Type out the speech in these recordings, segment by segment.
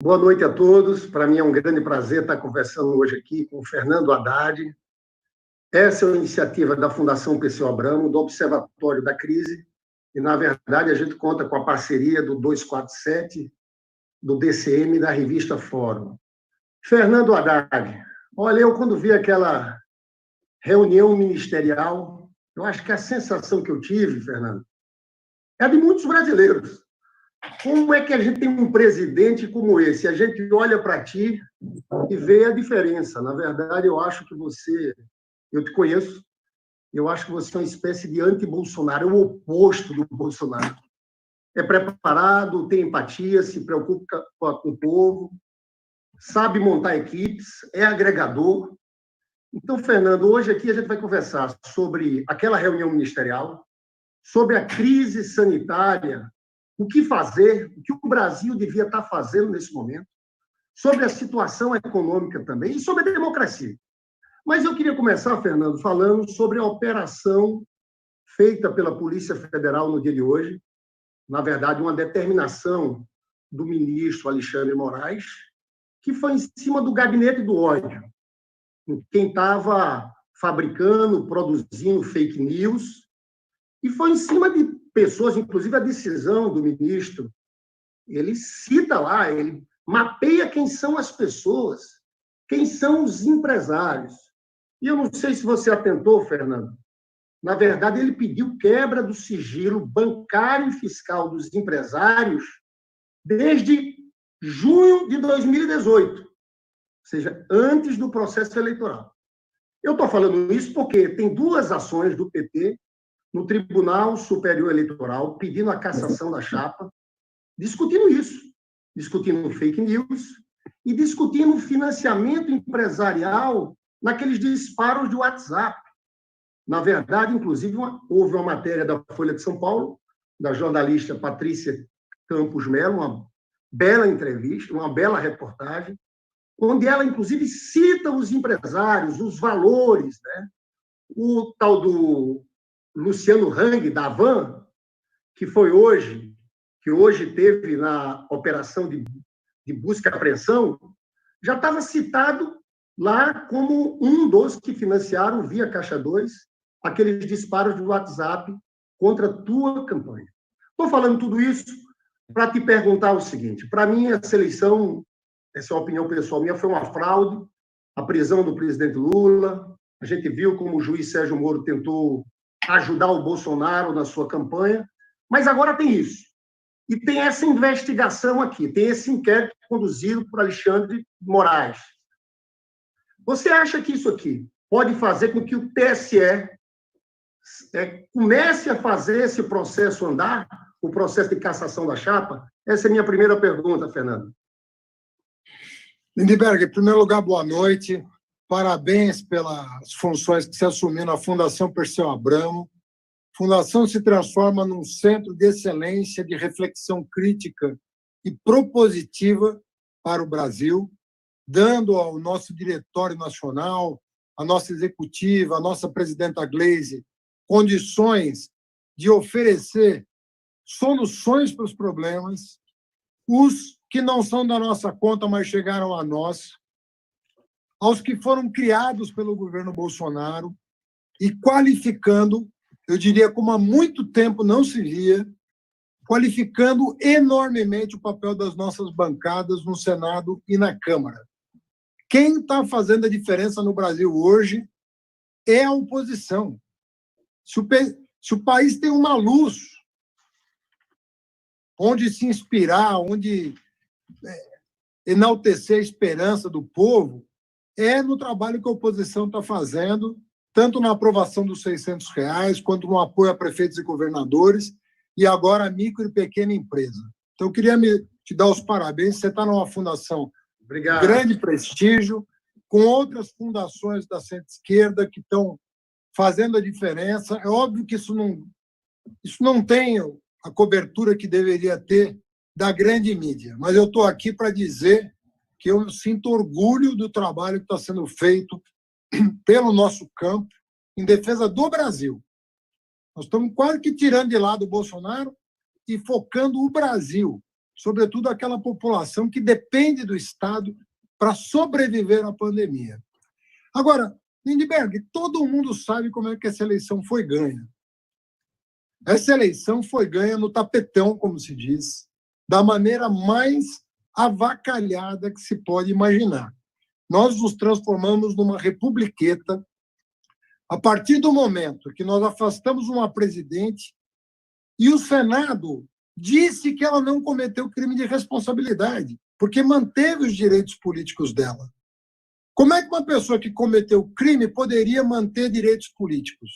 Boa noite a todos. Para mim é um grande prazer estar conversando hoje aqui com o Fernando Haddad. Essa é uma iniciativa da Fundação Perseu Abramo, do Observatório da Crise, e, na verdade, a gente conta com a parceria do 247, do DCM e da revista Fórum. Fernando Haddad, olha, eu quando vi aquela reunião ministerial, eu acho que a sensação que eu tive, Fernando, é a de muitos brasileiros. Como é que a gente tem um presidente como esse? A gente olha para ti e vê a diferença. Na verdade, eu acho que eu te conheço, eu acho que você é uma espécie de anti-Bolsonaro, é o oposto do Bolsonaro. É preparado, tem empatia, se preocupa com o povo, sabe montar equipes, é agregador. Então, Fernando, hoje aqui a gente vai conversar sobre aquela reunião ministerial, sobre a crise sanitária, o que fazer, o que o Brasil devia estar fazendo nesse momento, sobre a situação econômica também e sobre a democracia. Mas eu queria começar, Fernando, falando sobre a operação feita pela Polícia Federal no dia de hoje, na verdade, uma determinação do ministro Alexandre Moraes, que foi em cima do gabinete do ódio, quem estava fabricando, produzindo fake news, e foi em cima de pessoas, inclusive a decisão do ministro, ele cita lá, ele mapeia quem são as pessoas, quem são os empresários. E eu não sei se você atentou, Fernando, na verdade, ele pediu quebra do sigilo bancário e fiscal dos empresários desde junho de 2018, ou seja, antes do processo eleitoral. Eu estou falando isso porque tem duas ações do PT no Tribunal Superior Eleitoral pedindo a cassação da chapa, discutindo isso, discutindo fake news e discutindo financiamento empresarial naqueles disparos de WhatsApp. Na verdade, inclusive, houve uma matéria da Folha de São Paulo, da jornalista Patrícia Campos Melo, uma bela entrevista, uma bela reportagem, onde ela, inclusive, cita os empresários, os valores, né? O tal do Luciano Hang, da Havan, que hoje teve na operação de busca e apreensão, já estava citado lá como um dos que financiaram, via Caixa 2, aqueles disparos de WhatsApp contra a tua campanha. Estou falando tudo isso para te perguntar o seguinte: para mim, essa eleição, essa é uma opinião pessoal minha, foi uma fraude, a prisão do presidente Lula. A gente viu como o juiz Sérgio Moro tentou ajudar o Bolsonaro na sua campanha, mas agora tem isso. E tem essa investigação aqui, tem esse inquérito conduzido por Alexandre Moraes. Você acha que isso aqui pode fazer com que o TSE comece a fazer esse processo andar, o processo de cassação da chapa? Essa é a minha primeira pergunta, Fernando. Lindbergh, em primeiro lugar, boa noite. Parabéns pelas funções que você assumiu na Fundação Perseu Abramo. A Fundação se transforma num centro de excelência, de reflexão crítica e propositiva para o Brasil, dando ao nosso diretório nacional, à nossa executiva, à nossa presidenta Gleisi, condições de oferecer soluções para os problemas, os que não são da nossa conta, mas chegaram a nós, aos que foram criados pelo governo Bolsonaro e qualificando, eu diria como há muito tempo não se via, qualificando enormemente o papel das nossas bancadas no Senado e na Câmara. Quem está fazendo a diferença no Brasil hoje é a oposição. Se o país tem uma luz onde se inspirar, onde enaltecer a esperança do povo, é no trabalho que a oposição está fazendo, tanto na aprovação dos R$600, quanto no apoio a prefeitos e governadores, e agora a micro e pequena empresa. Então, eu queria te dar os parabéns. Você está numa fundação de grande prestígio, com outras fundações da centro-esquerda que estão fazendo a diferença. É óbvio que isso não tem a cobertura que deveria ter da grande mídia, mas eu estou aqui para dizer que eu sinto orgulho do trabalho que está sendo feito pelo nosso campo em defesa do Brasil. Nós estamos quase que tirando de lado o Bolsonaro e focando o Brasil. sobretudo aquela população que depende do Estado para sobreviver à pandemia. Agora, Lindbergh, todo mundo sabe como é que essa eleição foi ganha. Essa eleição foi ganha no tapetão, como se diz, da maneira mais avacalhada que se pode imaginar. Nós nos transformamos numa republiqueta a partir do momento que nós afastamos uma presidente e o Senado disse que ela não cometeu crime de responsabilidade, porque manteve os direitos políticos dela. Como é que uma pessoa que cometeu crime poderia manter direitos políticos?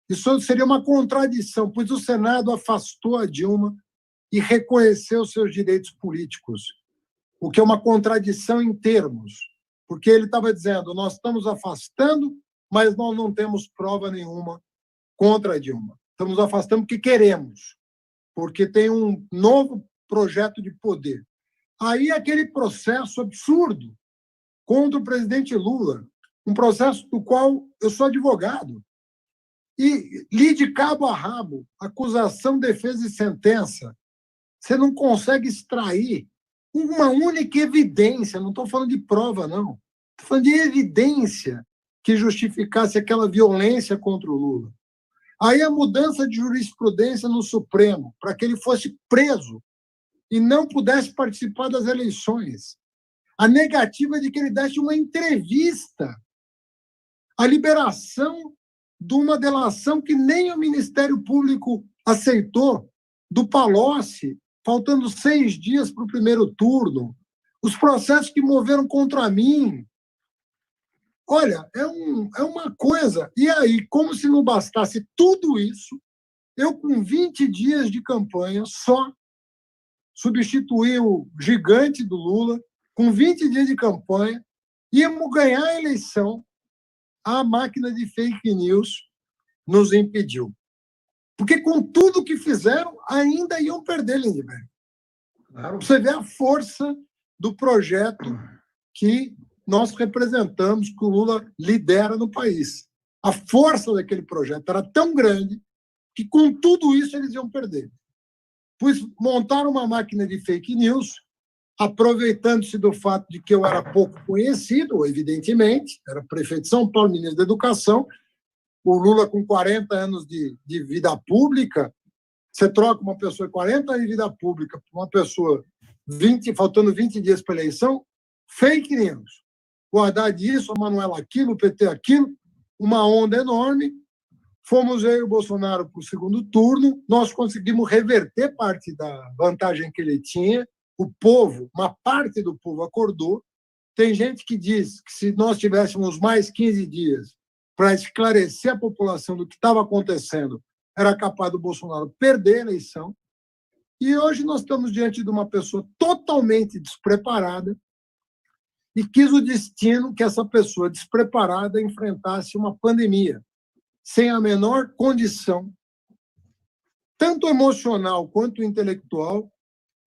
Isso seria uma contradição, pois o Senado afastou a Dilma e reconheceu seus direitos políticos, o que é uma contradição em termos, porque ele estava dizendo, nós estamos afastando, mas nós não temos prova nenhuma contra a Dilma. Estamos afastando porque queremos, porque tem um novo projeto de poder. Aí aquele processo absurdo contra o presidente Lula, um processo do qual eu sou advogado, e li de cabo a rabo, acusação, defesa e sentença. Você não consegue extrair uma única evidência, não estou falando de prova, não. Estou falando de evidência que justificasse aquela violência contra o Lula. Aí a mudança de jurisprudência no Supremo, para que ele fosse preso e não pudesse participar das eleições. A negativa de que ele desse uma entrevista. A liberação de uma delação que nem o Ministério Público aceitou, do Palocci, faltando 6 dias para o primeiro turno, os processos que moveram contra mim. Olha, é uma coisa. E aí, como se não bastasse tudo isso, eu, com 20 dias de campanha, só substituí o gigante do Lula, com 20 dias de campanha, íamos ganhar a eleição, a máquina de fake news nos impediu. Porque com tudo que fizeram, ainda iam perder, Lindbergh. Claro. Você vê a força do projeto que nós representamos, que o Lula lidera no país. A força daquele projeto era tão grande que com tudo isso eles iam perder. Pois montaram uma máquina de fake news, aproveitando-se do fato de que eu era pouco conhecido, evidentemente, era prefeito de São Paulo, ministro da Educação, o Lula com 40 anos de vida pública, você troca uma pessoa de 40 anos de vida pública por uma pessoa faltando 20 dias para a eleição, fake news. O Haddad isso, a Manuela aquilo, o PT aquilo, uma onda enorme. Fomos eu e o Bolsonaro para o segundo turno, nós conseguimos reverter parte da vantagem que ele tinha, o povo, uma parte do povo acordou. Tem gente que diz que se nós tivéssemos mais 15 dias para esclarecer a população do que estava acontecendo, era capaz do Bolsonaro perder a eleição. E hoje nós estamos diante de uma pessoa totalmente despreparada e quis o destino que essa pessoa despreparada enfrentasse uma pandemia, sem a menor condição, tanto emocional quanto intelectual,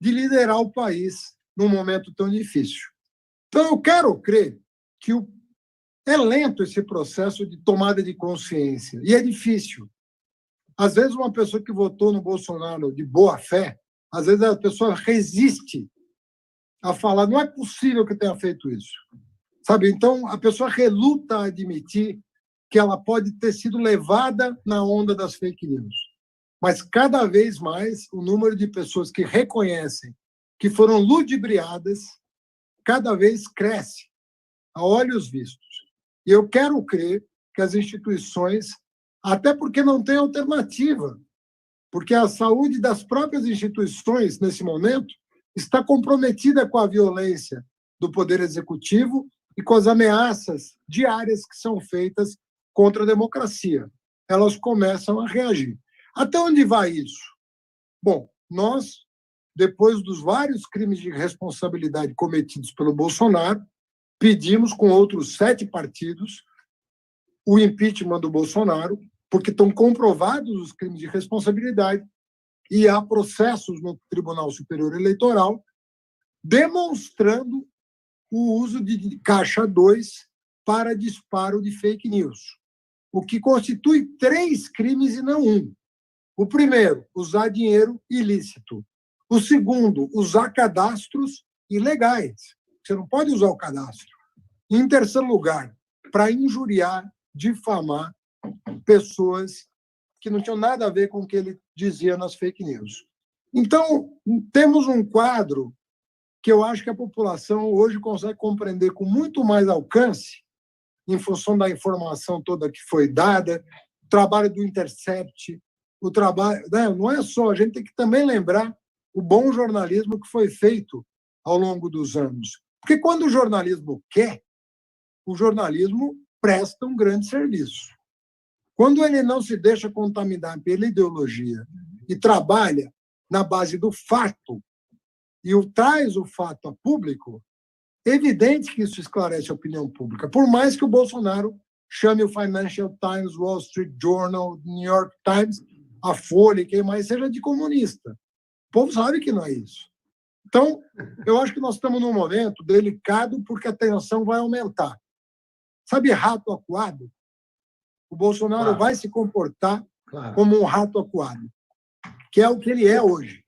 de liderar o país num momento tão difícil. Então, eu quero crer que é lento esse processo de tomada de consciência, e é difícil. Às vezes, uma pessoa que votou no Bolsonaro de boa fé, às vezes a pessoa resiste a falar, não é possível que tenha feito isso. Sabe? Então, a pessoa reluta a admitir que ela pode ter sido levada na onda das fake news. Mas, cada vez mais, o número de pessoas que reconhecem que foram ludibriadas cada vez cresce, a olhos vistos. E eu quero crer que as instituições, até porque não tem alternativa, porque a saúde das próprias instituições, nesse momento, está comprometida com a violência do Poder Executivo e com as ameaças diárias que são feitas contra a democracia. Elas começam a reagir. Até onde vai isso? Bom, nós, depois dos vários crimes de responsabilidade cometidos pelo Bolsonaro, pedimos com outros 7 partidos o impeachment do Bolsonaro, porque estão comprovados os crimes de responsabilidade e há processos no Tribunal Superior Eleitoral demonstrando o uso de caixa 2 para disparo de fake news, o que constitui 3 crimes e não 1. O primeiro, usar dinheiro ilícito. O segundo, usar cadastros ilegais. Você não pode usar o cadastro. Em terceiro lugar, para injuriar, difamar pessoas que não tinham nada a ver com o que ele dizia nas fake news. Então, temos um quadro que eu acho que a população hoje consegue compreender com muito mais alcance, em função da informação toda que foi dada, o trabalho do Intercept, o trabalho... Não é só, a gente tem que também lembrar o bom jornalismo que foi feito ao longo dos anos. Porque quando o jornalismo quer, o jornalismo presta um grande serviço. Quando ele não se deixa contaminar pela ideologia e trabalha na base do fato e traz o fato a público, é evidente que isso esclarece a opinião pública. Por mais que o Bolsonaro chame o Financial Times, Wall Street Journal, New York Times, a Folha, quem mais seja de comunista. O povo sabe que não é isso. Então, eu acho que nós estamos num momento delicado porque a tensão vai aumentar. Sabe rato acuado? O Bolsonaro vai se comportar como um rato acuado, que é o que ele é hoje.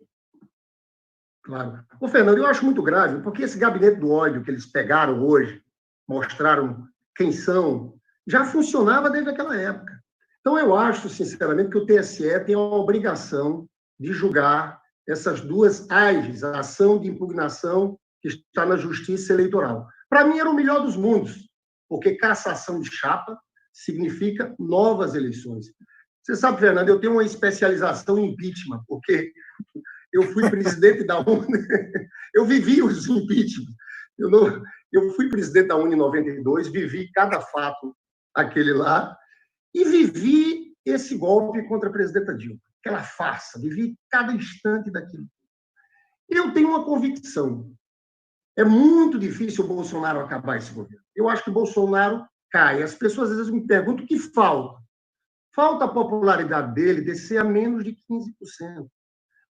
Claro. Ô, Fernando, eu acho muito grave, porque esse gabinete do ódio que eles pegaram hoje, mostraram quem são, já funcionava desde aquela época. Então, eu acho, sinceramente, que o TSE tem a obrigação de julgar essas duas AGEs, a ação de impugnação que está na Justiça Eleitoral. Para mim, era o melhor dos mundos, porque cassação de chapa significa novas eleições. Você sabe, Fernando, eu tenho uma especialização em impeachment, porque eu fui presidente da UNE, eu vivi os impeachment. Eu fui presidente da UNE em 92, vivi cada fato aquele lá, e vivi esse golpe contra a presidenta Dilma, aquela farsa, vivi cada instante daquilo. Eu tenho uma convicção, é muito difícil o Bolsonaro acabar esse governo. Eu acho que o Bolsonaro cai. As pessoas às vezes me perguntam o que falta. Falta a popularidade dele descer a menos de 15%.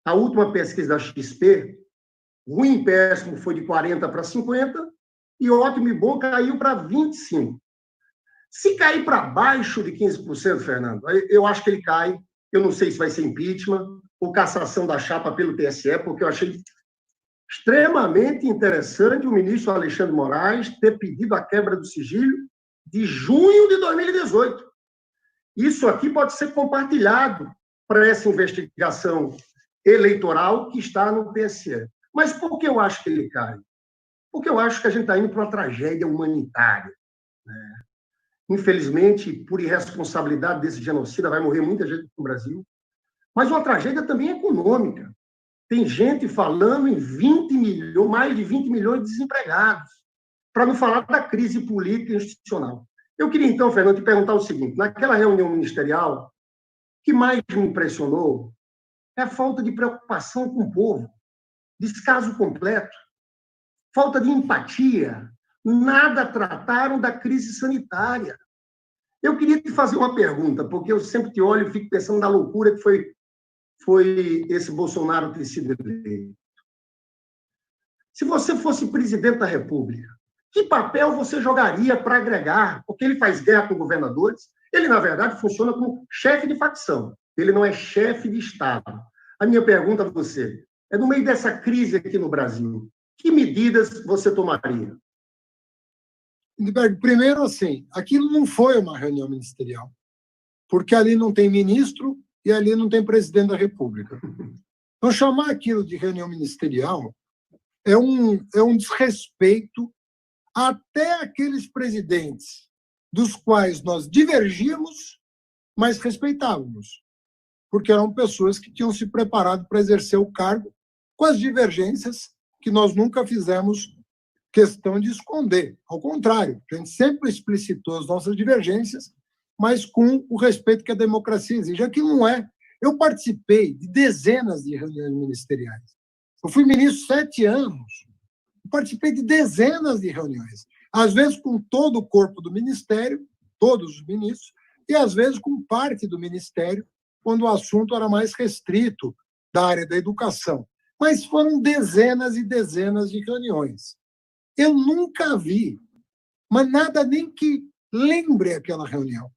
A última pesquisa da XP, ruim e péssimo, foi de 40% para 50%, e ótimo e bom caiu para 25%. Se cair para baixo de 15%, Fernando, eu acho que ele cai. Eu não sei se vai ser impeachment ou cassação da chapa pelo TSE, porque eu achei extremamente interessante o ministro Alexandre Moraes ter pedido a quebra do sigilo de junho de 2018. Isso aqui pode ser compartilhado para essa investigação eleitoral que está no TSE. Mas por que eu acho que ele cai? Porque eu acho que a gente está indo para uma tragédia humanitária, né? Infelizmente, por irresponsabilidade desse genocida, vai morrer muita gente no Brasil, mas uma tragédia também econômica. Tem gente falando em 20 milhões, mais de 20 milhões de desempregados, para não falar da crise política e institucional. Eu queria, então, Fernando, te perguntar o seguinte: naquela reunião ministerial, o que mais me impressionou é a falta de preocupação com o povo, descaso completo, falta de empatia, nada trataram da crise sanitária. Eu queria te fazer uma pergunta, porque eu sempre te olho e fico pensando na loucura que foi esse Bolsonaro ter sido eleito. Se você fosse presidente da República, que papel você jogaria para agregar? Porque ele faz guerra com governadores, ele, na verdade, funciona como chefe de facção, ele não é chefe de Estado. A minha pergunta a você é, no meio dessa crise aqui no Brasil, que medidas você tomaria? Lindbergh, primeiro, assim, aquilo não foi uma reunião ministerial, porque ali não tem ministro e ali não tem presidente da República. Então, chamar aquilo de reunião ministerial é um desrespeito até aqueles presidentes dos quais nós divergíamos, mas respeitávamos, porque eram pessoas que tinham se preparado para exercer o cargo, com as divergências que nós nunca fizemos questão de esconder. Ao contrário, a gente sempre explicitou as nossas divergências, mas com o respeito que a democracia exige. Aqui não é. Eu participei de dezenas de reuniões ministeriais. Eu fui ministro 7 anos. Eu participei de dezenas de reuniões. Às vezes com todo o corpo do ministério, todos os ministros, e às vezes com parte do ministério, quando o assunto era mais restrito da área da educação. Mas foram dezenas e dezenas de reuniões. Eu nunca vi, mas nada nem que lembre aquela reunião.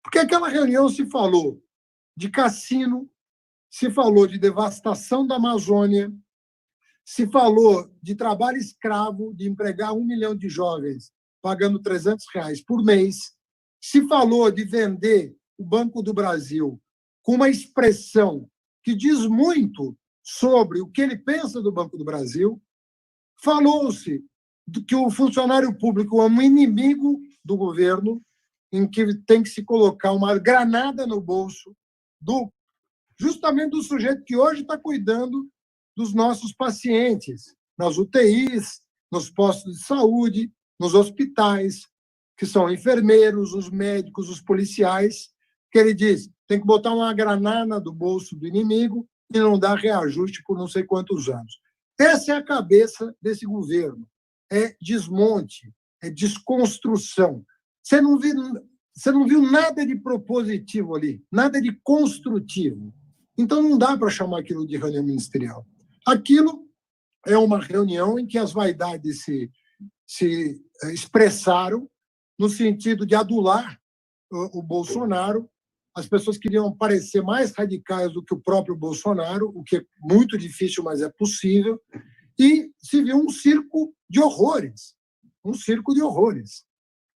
Porque aquela reunião se falou de cassino, se falou de devastação da Amazônia, se falou de trabalho escravo, de empregar 1 milhão de jovens pagando R$300 por mês, se falou de vender o Banco do Brasil com uma expressão que diz muito sobre o que ele pensa do Banco do Brasil, falou-se que o funcionário público é um inimigo do governo, em que tem que se colocar uma granada no bolso justamente do sujeito que hoje está cuidando dos nossos pacientes, nas UTIs, nos postos de saúde, nos hospitais, que são enfermeiros, os médicos, os policiais, que ele diz tem que botar uma granada do bolso do inimigo e não dar reajuste por não sei quantos anos. Essa é a cabeça desse governo. É desmonte, é desconstrução. Você não viu nada de propositivo ali, nada de construtivo. Então, não dá para chamar aquilo de reunião ministerial. Aquilo é uma reunião em que as vaidades se expressaram no sentido de adular o Bolsonaro. As pessoas queriam parecer mais radicais do que o próprio Bolsonaro, o que é muito difícil, mas é possível, e se viu um circo de horrores,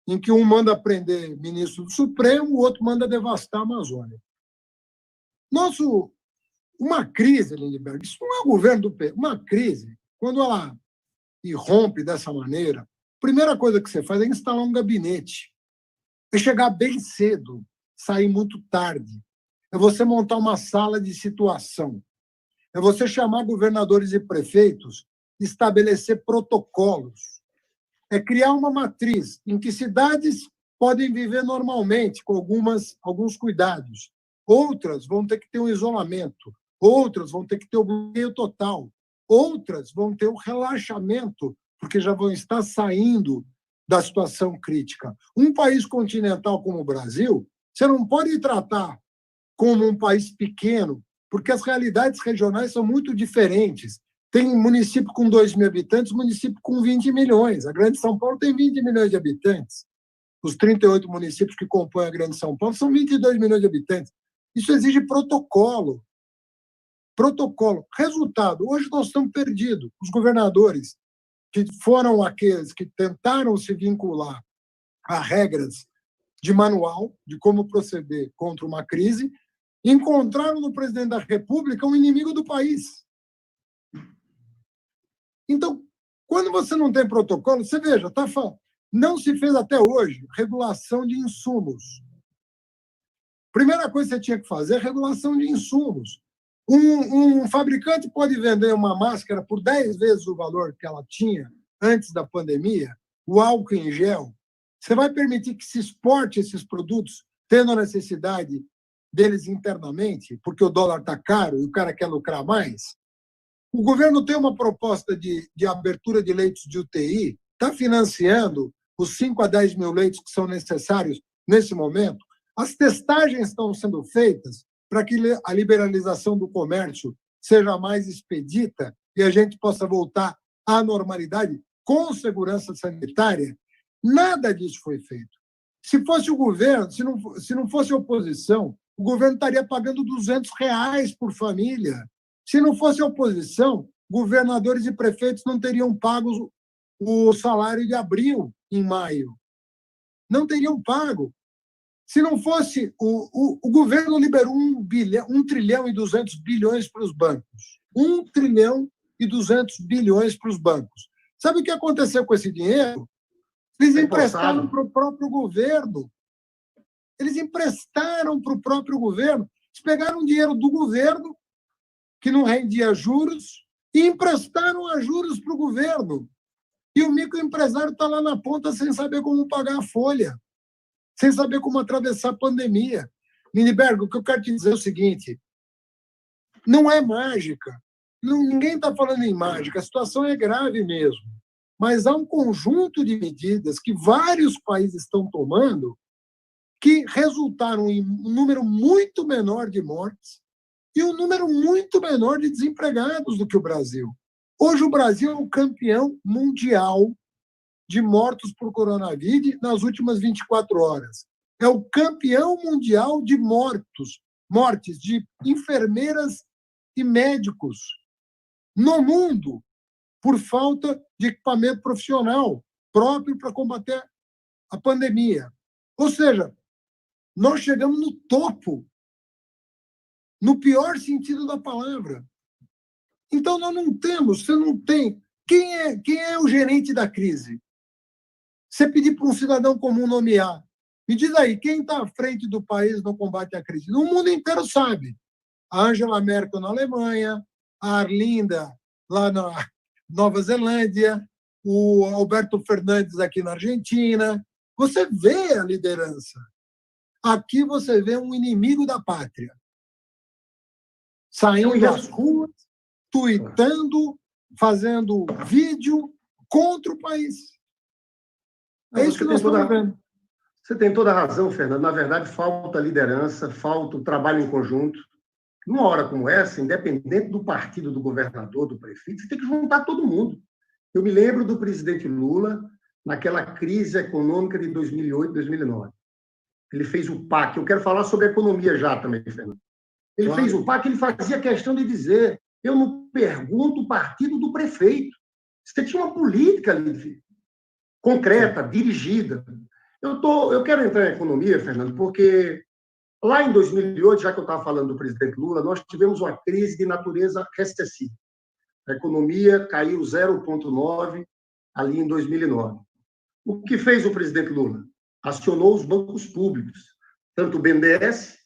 em que um manda prender ministro do Supremo, o outro manda devastar a Amazônia. Uma crise, Lindbergh, isso não é o governo do PT, uma crise, quando ela irrompe dessa maneira, a primeira coisa que você faz é instalar um gabinete, é chegar bem cedo, sair muito tarde, é você montar uma sala de situação, é você chamar governadores e prefeitos, estabelecer protocolos, é criar uma matriz em que cidades podem viver normalmente, com alguns cuidados, outras vão ter que ter um isolamento, outras vão ter que ter o bloqueio total, outras vão ter o relaxamento, porque já vão estar saindo da situação crítica. Um país continental como o Brasil, você não pode tratar como um país pequeno, porque as realidades regionais são muito diferentes. Tem município com 2.000 habitantes, município com 20 milhões. A Grande São Paulo tem 20 milhões de habitantes. Os 38 municípios que compõem a Grande São Paulo são 22 milhões de habitantes. Isso exige protocolo. Resultado, hoje nós estamos perdidos. Os governadores, que foram aqueles que tentaram se vincular a regras de manual, de como proceder contra uma crise, encontraram no presidente da República um inimigo do país. Então, quando você não tem protocolo, você veja, não se fez até hoje regulação de insumos. Primeira coisa que você tinha que fazer é regulação de insumos. Um fabricante pode vender uma máscara por 10 vezes o valor que ela tinha antes da pandemia, o álcool em gel. Você vai permitir que se exporte esses produtos, tendo a necessidade deles internamente, porque o dólar está caro e o cara quer lucrar mais? O governo tem uma proposta de abertura de leitos de UTI, está financiando os 5 a 10 mil leitos que são necessários nesse momento. As testagens estão sendo feitas para que a liberalização do comércio seja mais expedita e a gente possa voltar à normalidade com segurança sanitária. Nada disso foi feito. Se fosse o governo, se não fosse a oposição, o governo estaria pagando R$200 por família. Se não fosse a oposição, governadores e prefeitos não teriam pago o salário de abril em maio. Não teriam pago. Se não fosse, o governo liberou 1 trilhão e 200 bilhões para os bancos. 1 trilhão e 200 bilhões para os bancos. Sabe o que aconteceu com esse dinheiro? Eles emprestaram para o próprio governo. Eles pegaram dinheiro do governo, que não rendia juros, e emprestaram a juros para o governo. E o microempresário está lá na ponta sem saber como pagar a folha, sem saber como atravessar a pandemia. Lindbergh, o que eu quero te dizer é o seguinte, não é mágica. Ninguém está falando em mágica, a situação é grave mesmo. Mas há um conjunto de medidas que vários países estão tomando que resultaram em um número muito menor de mortes e um número muito menor de desempregados do que o Brasil. Hoje o Brasil é o campeão mundial de mortos por coronavírus nas últimas 24 horas. É o campeão mundial de mortes de enfermeiras e médicos no mundo. por falta de equipamento profissional próprio para combater a pandemia. Ou seja, nós chegamos no topo, no pior sentido da palavra. Então, nós não temos, você não tem. Quem é o gerente da crise? Você pedir para um cidadão comum nomear. Me diz aí, quem está à frente do país no combate à crise? O mundo inteiro sabe. A Angela Merkel na Alemanha, a Arlinda lá na Nova Zelândia, o Alberto Fernandes aqui na Argentina. Você vê a liderança. Aqui você vê um inimigo da pátria. Saindo às ruas, tuitando, fazendo vídeo contra o país. É isso que nós estamos vendo. Você tem toda a razão, Fernando. Na verdade, falta liderança, falta o trabalho em conjunto. Numa hora como essa, independente do partido do governador, do prefeito, você tem que juntar todo mundo. Eu me lembro do presidente Lula naquela crise econômica de 2008, 2009. Ele fez o PAC. Eu quero falar sobre a economia já também, Fernando. Ele fez o PAC, ele fazia questão de dizer: eu não pergunto o partido do prefeito. Você tinha uma política ali, concreta, dirigida. Eu quero entrar em economia, Fernando, porque lá em 2008, já que eu estava falando do presidente Lula, nós tivemos uma crise de natureza recessiva. A economia caiu 0,9% ali em 2009. O que fez o presidente Lula? Acionou os bancos públicos, tanto o BNDES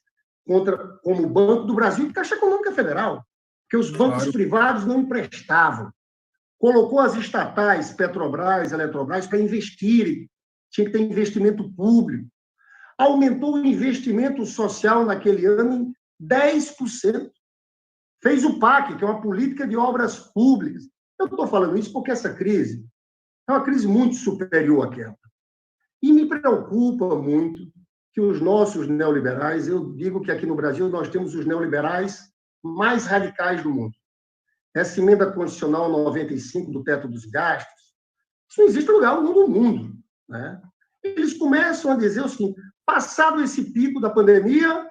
como o Banco do Brasil e a Caixa Econômica Federal, porque os bancos privados não emprestavam. Colocou as estatais, Petrobras, Eletrobras, para investirem. Tinha que ter investimento público. Aumentou o investimento social naquele ano em 10%. Fez o PAC, que é uma política de obras públicas. Eu estou falando isso porque essa crise é uma crise muito superior àquela. E me preocupa muito que os nossos neoliberais, eu digo que aqui no Brasil nós temos os neoliberais mais radicais do mundo. Essa emenda constitucional 95 do teto dos gastos, isso não existe lugar algum no mundo, né? Eles começam a dizer o seguinte: passado esse pico da pandemia,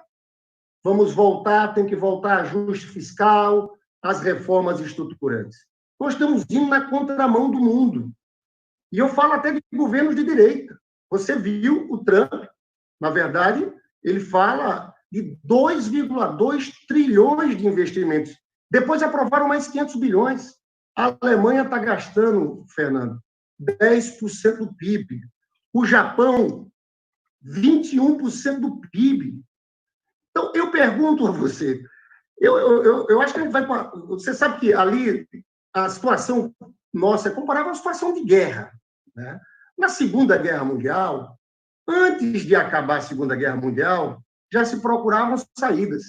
vamos voltar, tem que voltar ajuste fiscal, as reformas estruturantes. Nós estamos indo na contramão do mundo. E eu falo até de governos de direita. Você viu o Trump, na verdade, ele fala de 2,2 trilhões de investimentos. Depois aprovaram mais 500 bilhões. A Alemanha está gastando, Fernando, 10% do PIB. O Japão, 21% do PIB. Então, eu pergunto a você, eu acho que a gente vai... Você sabe que ali a situação nossa é comparável à situação de guerra, né? Na Segunda Guerra Mundial, antes de acabar a Segunda Guerra Mundial, já se procuravam saídas.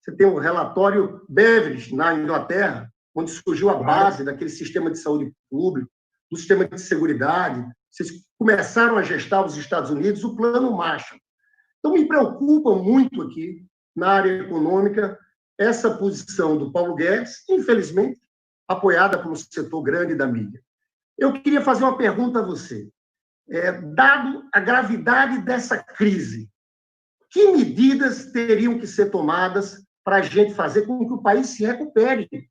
Você tem o relatório Beveridge, na Inglaterra, onde surgiu a base daquele sistema de saúde público, do sistema de seguridade. Vocês começaram a gestar os Estados Unidos o Plano Marshall. Então, me preocupa muito aqui, na área econômica, essa posição do Paulo Guedes, infelizmente, apoiada por um setor grande da mídia. Eu queria fazer uma pergunta a você. Dado a gravidade dessa crise, que medidas teriam que ser tomadas para a gente fazer com que o país se recupere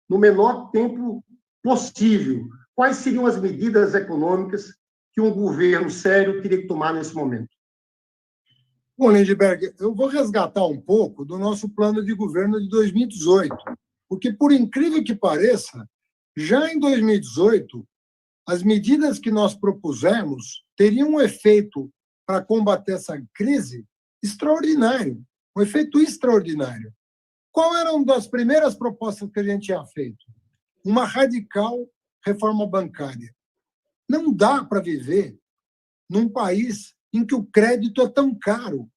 no menor tempo possível? Quais seriam as medidas econômicas que um governo sério teria que tomar nesse momento? Bom, Lindbergh, eu vou resgatar um pouco do nosso plano de governo de 2018, porque, por incrível que pareça, já em 2018, as medidas que nós propusemos teriam um efeito para combater essa crise extraordinário, um efeito extraordinário. Qual era uma das primeiras propostas que a gente tinha feito? Uma radical reforma bancária. Não dá para viver num país em que o crédito é tão caro.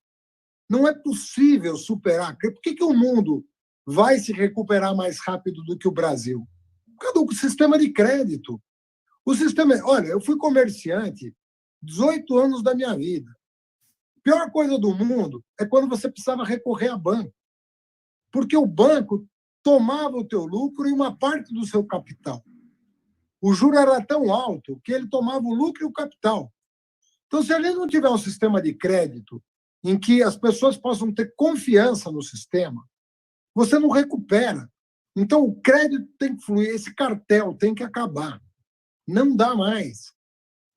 Não é possível superar. Por que o mundo vai se recuperar mais rápido do que o Brasil? Por causa do sistema de crédito. O sistema... Olha, eu fui comerciante 18 anos da minha vida. A pior coisa do mundo é quando você precisava recorrer a banco. Porque o banco tomava o teu lucro e uma parte do seu capital. O juro era tão alto que ele tomava o lucro e o capital. Então, se a gente não tiver um sistema de crédito em que as pessoas possam ter confiança no sistema, você não recupera. Então, o crédito tem que fluir, esse cartel tem que acabar. Não dá mais.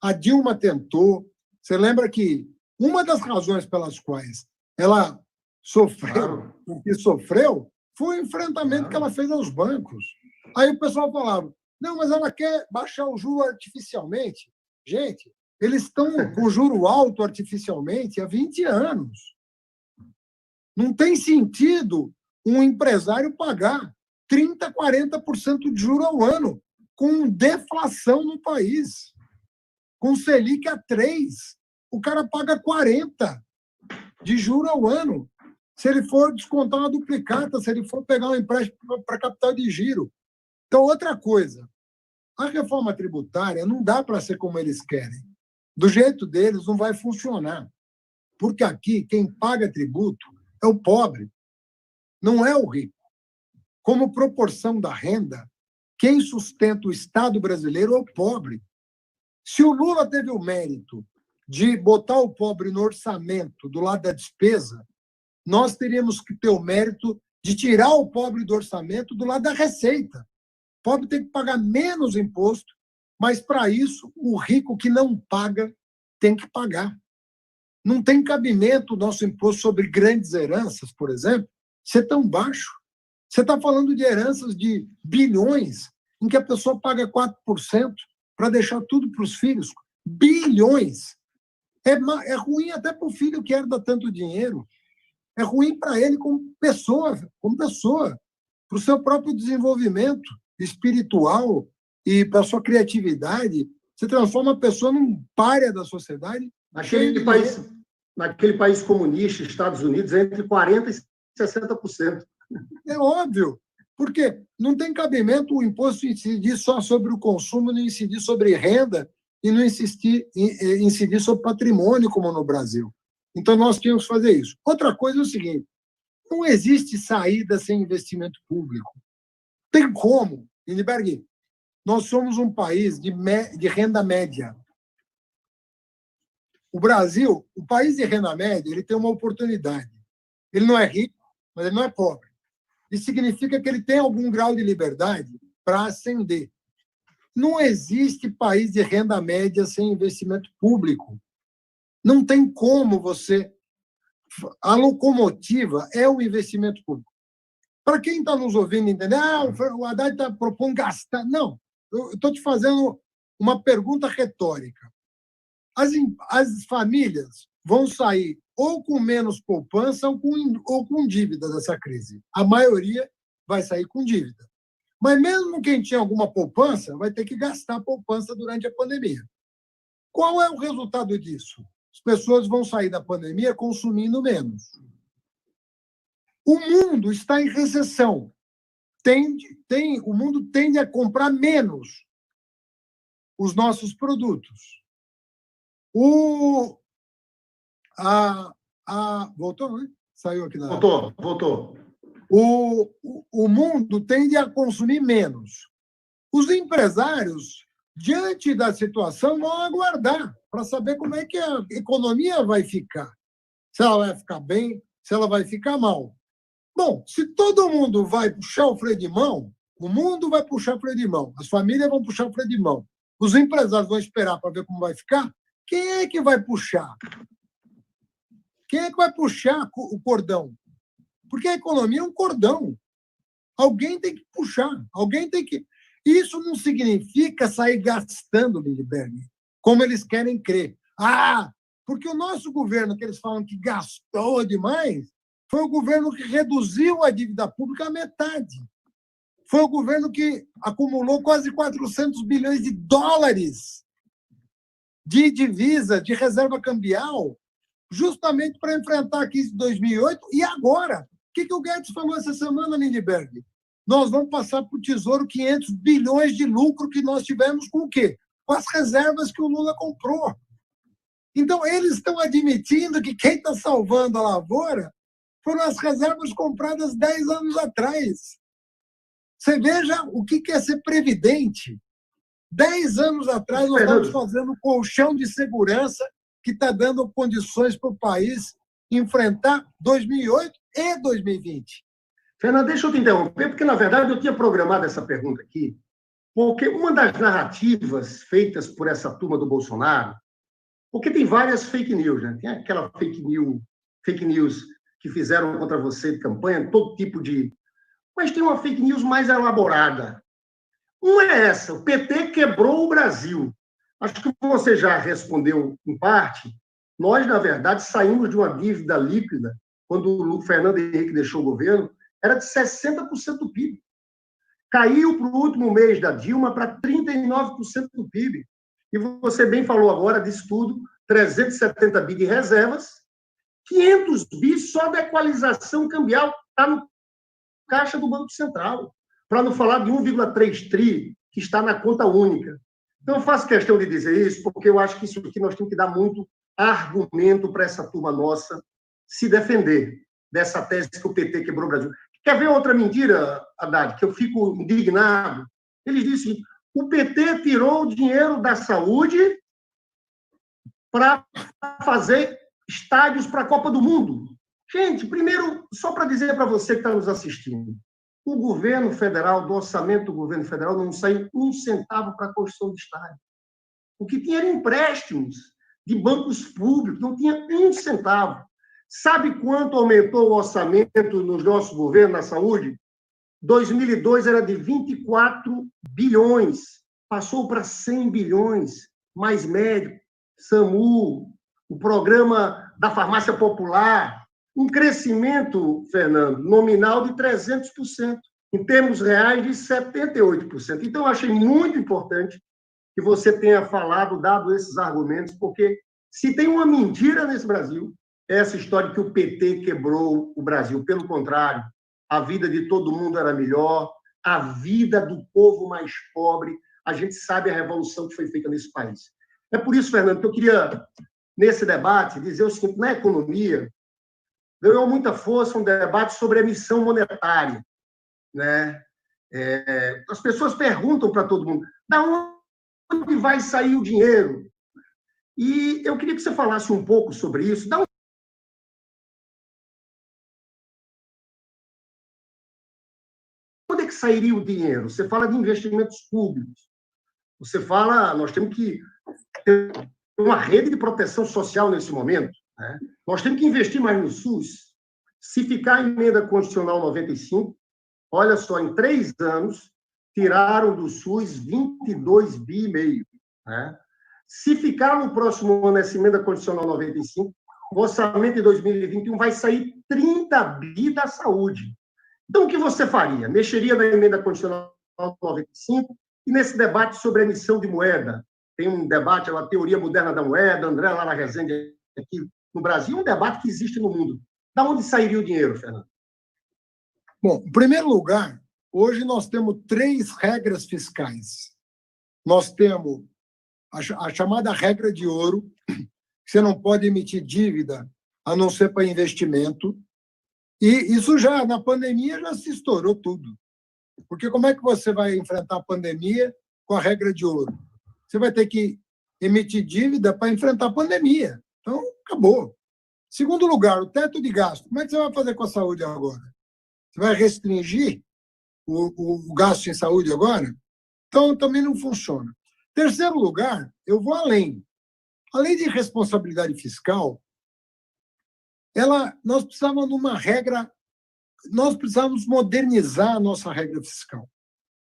A Dilma tentou. Você lembra que uma das razões pelas quais ela sofreu o que sofreu foi o enfrentamento que ela fez aos bancos. Aí o pessoal falava, não, mas ela quer baixar o juro artificialmente. Gente, eles estão com juro alto artificialmente há 20 anos. Não tem sentido um empresário pagar 30%, 40% de juro ao ano, com deflação no país. Com Selic a 3%, o cara paga 40% de juro ao ano. Se ele for descontar uma duplicata, se ele for pegar um empréstimo para capital de giro. Então, outra coisa, a reforma tributária não dá para ser como eles querem. Do jeito deles, não vai funcionar. Porque aqui, quem paga tributo é o pobre, não é o rico. Como proporção da renda, quem sustenta o Estado brasileiro é o pobre. Se o Lula teve o mérito de botar o pobre no orçamento do lado da despesa, nós teríamos que ter o mérito de tirar o pobre do orçamento do lado da receita. O pobre tem que pagar menos imposto, mas, para isso, o rico que não paga tem que pagar. Não tem cabimento o nosso imposto sobre grandes heranças, por exemplo, ser tão baixo. Você está falando de heranças de bilhões, em que a pessoa paga 4% para deixar tudo para os filhos. Bilhões! É ruim até para o filho que herda tanto dinheiro. É ruim para ele como pessoa, para o seu próprio desenvolvimento espiritual e para a sua criatividade. Você transforma a pessoa num pária da sociedade. Naquele país comunista, Estados Unidos, é entre 40% e 60%. É óbvio, porque não tem cabimento o imposto incidir só sobre o consumo, não incidir sobre renda e não incidir sobre patrimônio, como no Brasil. Então, nós tínhamos que fazer isso. Outra coisa é o seguinte, não existe saída sem investimento público. Tem como, Lindbergh, nós somos um país de renda média. O Brasil, o país de renda média, ele tem uma oportunidade. Ele não é rico, mas ele não é pobre. Isso significa que ele tem algum grau de liberdade para ascender. Não existe país de renda média sem investimento público. Não tem como você... A locomotiva é o investimento público. Para quem está nos ouvindo entender, o Haddad está propondo gastar. Não, eu estou te fazendo uma pergunta retórica. As famílias vão sair ou com menos poupança ou com dívida dessa crise. A maioria vai sair com dívida. Mas mesmo quem tinha alguma poupança vai ter que gastar a poupança durante a pandemia. Qual é o resultado disso? As pessoas vão sair da pandemia consumindo menos. O mundo está em recessão. O mundo tende a comprar menos os nossos produtos. Voltou, né? Saiu aqui da... Voltou. O mundo tende a consumir menos. Os empresários, diante da situação, vão aguardar para saber como é que a economia vai ficar. Se ela vai ficar bem, se ela vai ficar mal. Bom, se todo mundo vai puxar o freio de mão, o mundo vai puxar o freio de mão, as famílias vão puxar o freio de mão, os empresários vão esperar para ver como vai ficar, quem é que vai puxar? Quem é que vai puxar o cordão? Porque a economia é um cordão. Alguém tem que puxar, alguém tem que... Isso não significa sair gastando, Lindbergh, como eles querem crer. Porque o nosso governo, que eles falam que gastou demais, foi o governo que reduziu a dívida pública à metade. Foi o governo que acumulou quase 400 bilhões de dólares de divisa, de reserva cambial, justamente para enfrentar a crise de 2008. E agora? O que o Guedes falou essa semana, Lindbergh? Nós vamos passar para o Tesouro 500 bilhões de lucro que nós tivemos com o quê? Com as reservas que o Lula comprou. Então, eles estão admitindo que quem está salvando a lavoura foram as reservas compradas 10 anos atrás. Você veja o que é ser previdente. 10 anos atrás, nós estávamos fazendo um colchão de segurança que está dando condições para o país enfrentar 2008 e 2020. Fernando, deixa eu te interromper, porque, na verdade, eu tinha programado essa pergunta aqui, porque uma das narrativas feitas por essa turma do Bolsonaro, porque tem várias fake news, né? Tem aquela fake news que fizeram contra você de campanha, todo tipo de... Mas tem uma fake news mais elaborada. Uma é essa, o PT quebrou o Brasil. Acho que você já respondeu em parte. Nós, na verdade, saímos de uma dívida líquida, quando o Fernando Henrique deixou o governo, era de 60% do PIB. Caiu para o último mês da Dilma para 39% do PIB. E você bem falou agora disso tudo, 370 bi de reservas, 500 bi só da equalização cambial, está no caixa do Banco Central, para não falar de 1,3 tri que está na conta única. Então, eu faço questão de dizer isso, porque eu acho que isso aqui nós temos que dar muito argumento para essa turma nossa se defender dessa tese que o PT quebrou o Brasil. Quer ver outra mentira, Haddad, que eu fico indignado? Eles dizem: o PT tirou o dinheiro da saúde para fazer estádios para a Copa do Mundo. Gente, primeiro, só para dizer para você que está nos assistindo, o governo federal, do orçamento do governo federal, não saiu um centavo para a construção de estádio. O que tinha era empréstimos de bancos públicos, não tinha um centavo. Sabe quanto aumentou o orçamento nos nossos governos na saúde? 2002 era de 24 bilhões, passou para 100 bilhões, mais médico, SAMU, o programa da farmácia popular, um crescimento, Fernando, nominal de 300%, em termos reais de 78%. Então, eu achei muito importante que você tenha falado, dado esses argumentos, porque se tem uma mentira nesse Brasil, é essa história que o PT quebrou o Brasil. Pelo contrário, a vida de todo mundo era melhor, a vida do povo mais pobre, a gente sabe a revolução que foi feita nesse país. É por isso, Fernando, que eu queria, nesse debate, dizer o seguinte: na economia, ganhou muita força um debate sobre emissão monetária, né? As pessoas perguntam para todo mundo: da onde vai sair o dinheiro? E eu queria que você falasse um pouco sobre isso. Da onde é que sairia o dinheiro? Você fala de investimentos públicos. Você fala, nós temos que ter uma rede de proteção social nesse momento, né? Nós temos que investir mais no SUS. Se ficar a emenda constitucional 95, olha só, em 3 anos, tiraram do SUS 22,5 bi, né? Se ficar no próximo ano essa emenda constitucional 95, o orçamento de 2021 vai sair 30 bi da saúde. Então, o que você faria? Mexeria na emenda constitucional 95 e nesse debate sobre a emissão de moeda. Tem um debate, a teoria moderna da moeda, André Lara Rezende aqui no Brasil, um debate que existe no mundo. Da onde sairia o dinheiro, Fernando? Bom, em primeiro lugar, hoje nós temos 3 regras fiscais. Nós temos a chamada regra de ouro, que você não pode emitir dívida a não ser para investimento. E isso já, na pandemia, já se estourou tudo. Porque como é que você vai enfrentar a pandemia com a regra de ouro? Você vai ter que emitir dívida para enfrentar a pandemia. Então, acabou. Segundo lugar, o teto de gasto. Como é que você vai fazer com a saúde agora? Você vai restringir o gasto em saúde agora? Então, também não funciona. Terceiro lugar, eu vou além. A lei de responsabilidade fiscal, nós precisávamos de uma regra, nós precisávamos modernizar a nossa regra fiscal.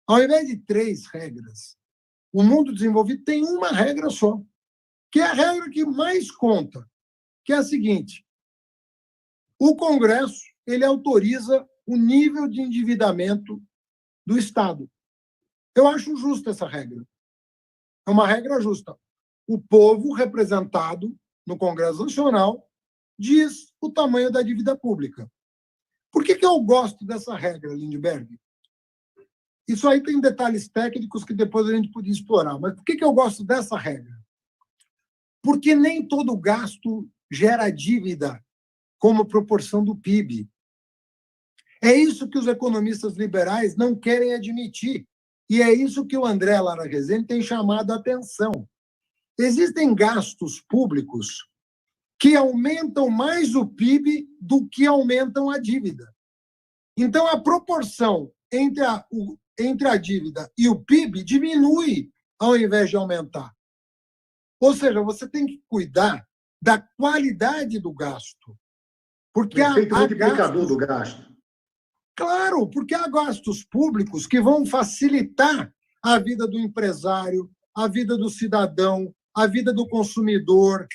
Ao invés de 3 regras, o mundo desenvolvido tem uma regra só, que é a regra que mais conta, que é a seguinte: o Congresso ele autoriza o nível de endividamento do Estado. Eu acho justa essa regra. É uma regra justa. O povo representado no Congresso Nacional diz o tamanho da dívida pública. Por que eu gosto dessa regra, Lindbergh? Isso aí tem detalhes técnicos que depois a gente podia explorar. Mas por que eu gosto dessa regra? Porque nem todo gasto gera dívida como proporção do PIB. É isso que os economistas liberais não querem admitir. E é isso que o André Lara Rezende tem chamado a atenção. Existem gastos públicos que aumentam mais o PIB do que aumentam a dívida. Então, a proporção entre a dívida e o PIB diminui ao invés de aumentar. Ou seja, você tem que cuidar da qualidade do gasto. Porque o efeito há multiplicador gastos, do gasto. claro, porque há gastos públicos que vão facilitar a vida do empresário, a vida do cidadão, a vida do consumidor.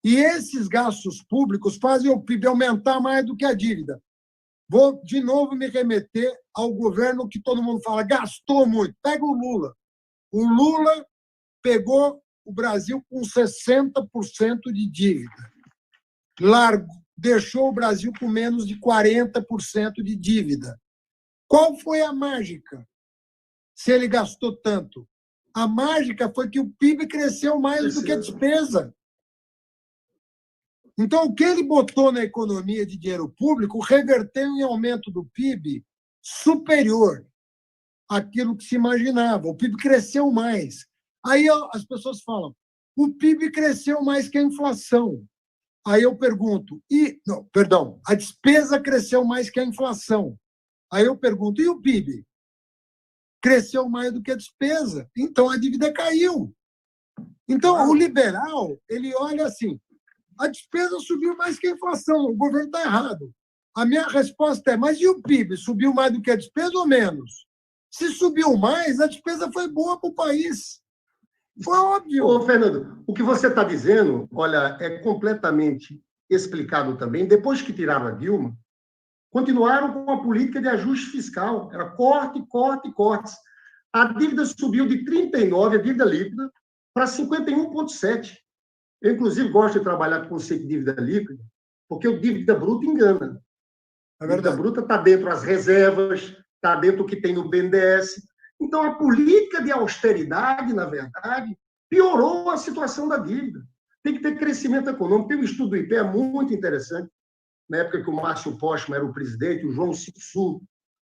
E esses gastos públicos fazem o PIB aumentar mais do que a dívida. Vou, de novo, me remeter ao governo que todo mundo fala, gastou muito. Pega o Lula. O Lula pegou o Brasil com 60% de dívida. Deixou o Brasil com menos de 40% de dívida. Qual foi a mágica? Se ele gastou tanto? A mágica foi que o PIB cresceu mais do que a despesa. Então, o que ele botou na economia de dinheiro público reverteu em aumento do PIB superior àquilo que se imaginava. O PIB cresceu mais. Aí as pessoas falam, o PIB cresceu mais que a inflação. Aí eu pergunto, a despesa cresceu mais que a inflação. Aí eu pergunto, e o PIB? Cresceu mais do que a despesa. Então, a dívida caiu. Então, o liberal, ele olha assim, a despesa subiu mais que a inflação, o governo está errado. A minha resposta é, mas e o PIB? Subiu mais do que a despesa ou menos? Se subiu mais, a despesa foi boa para o país. Foi óbvio. Ô, Fernando, o que você está dizendo, olha, é completamente explicado também. Depois que tiraram a Dilma, continuaram com a política de ajuste fiscal. Era corte, corte, cortes. A dívida subiu de 39, a dívida líquida, para 51,7. Eu, inclusive, gosto de trabalhar com o conceito de dívida líquida, porque o dívida bruta engana. A dívida bruta está dentro das reservas, está dentro do que tem no BNDES. Então, a política de austeridade, na verdade, piorou a situação da dívida. Tem que ter crescimento econômico. Tem um estudo do IPEA muito interessante, na época que o Márcio Postman era o presidente, o João Sissu,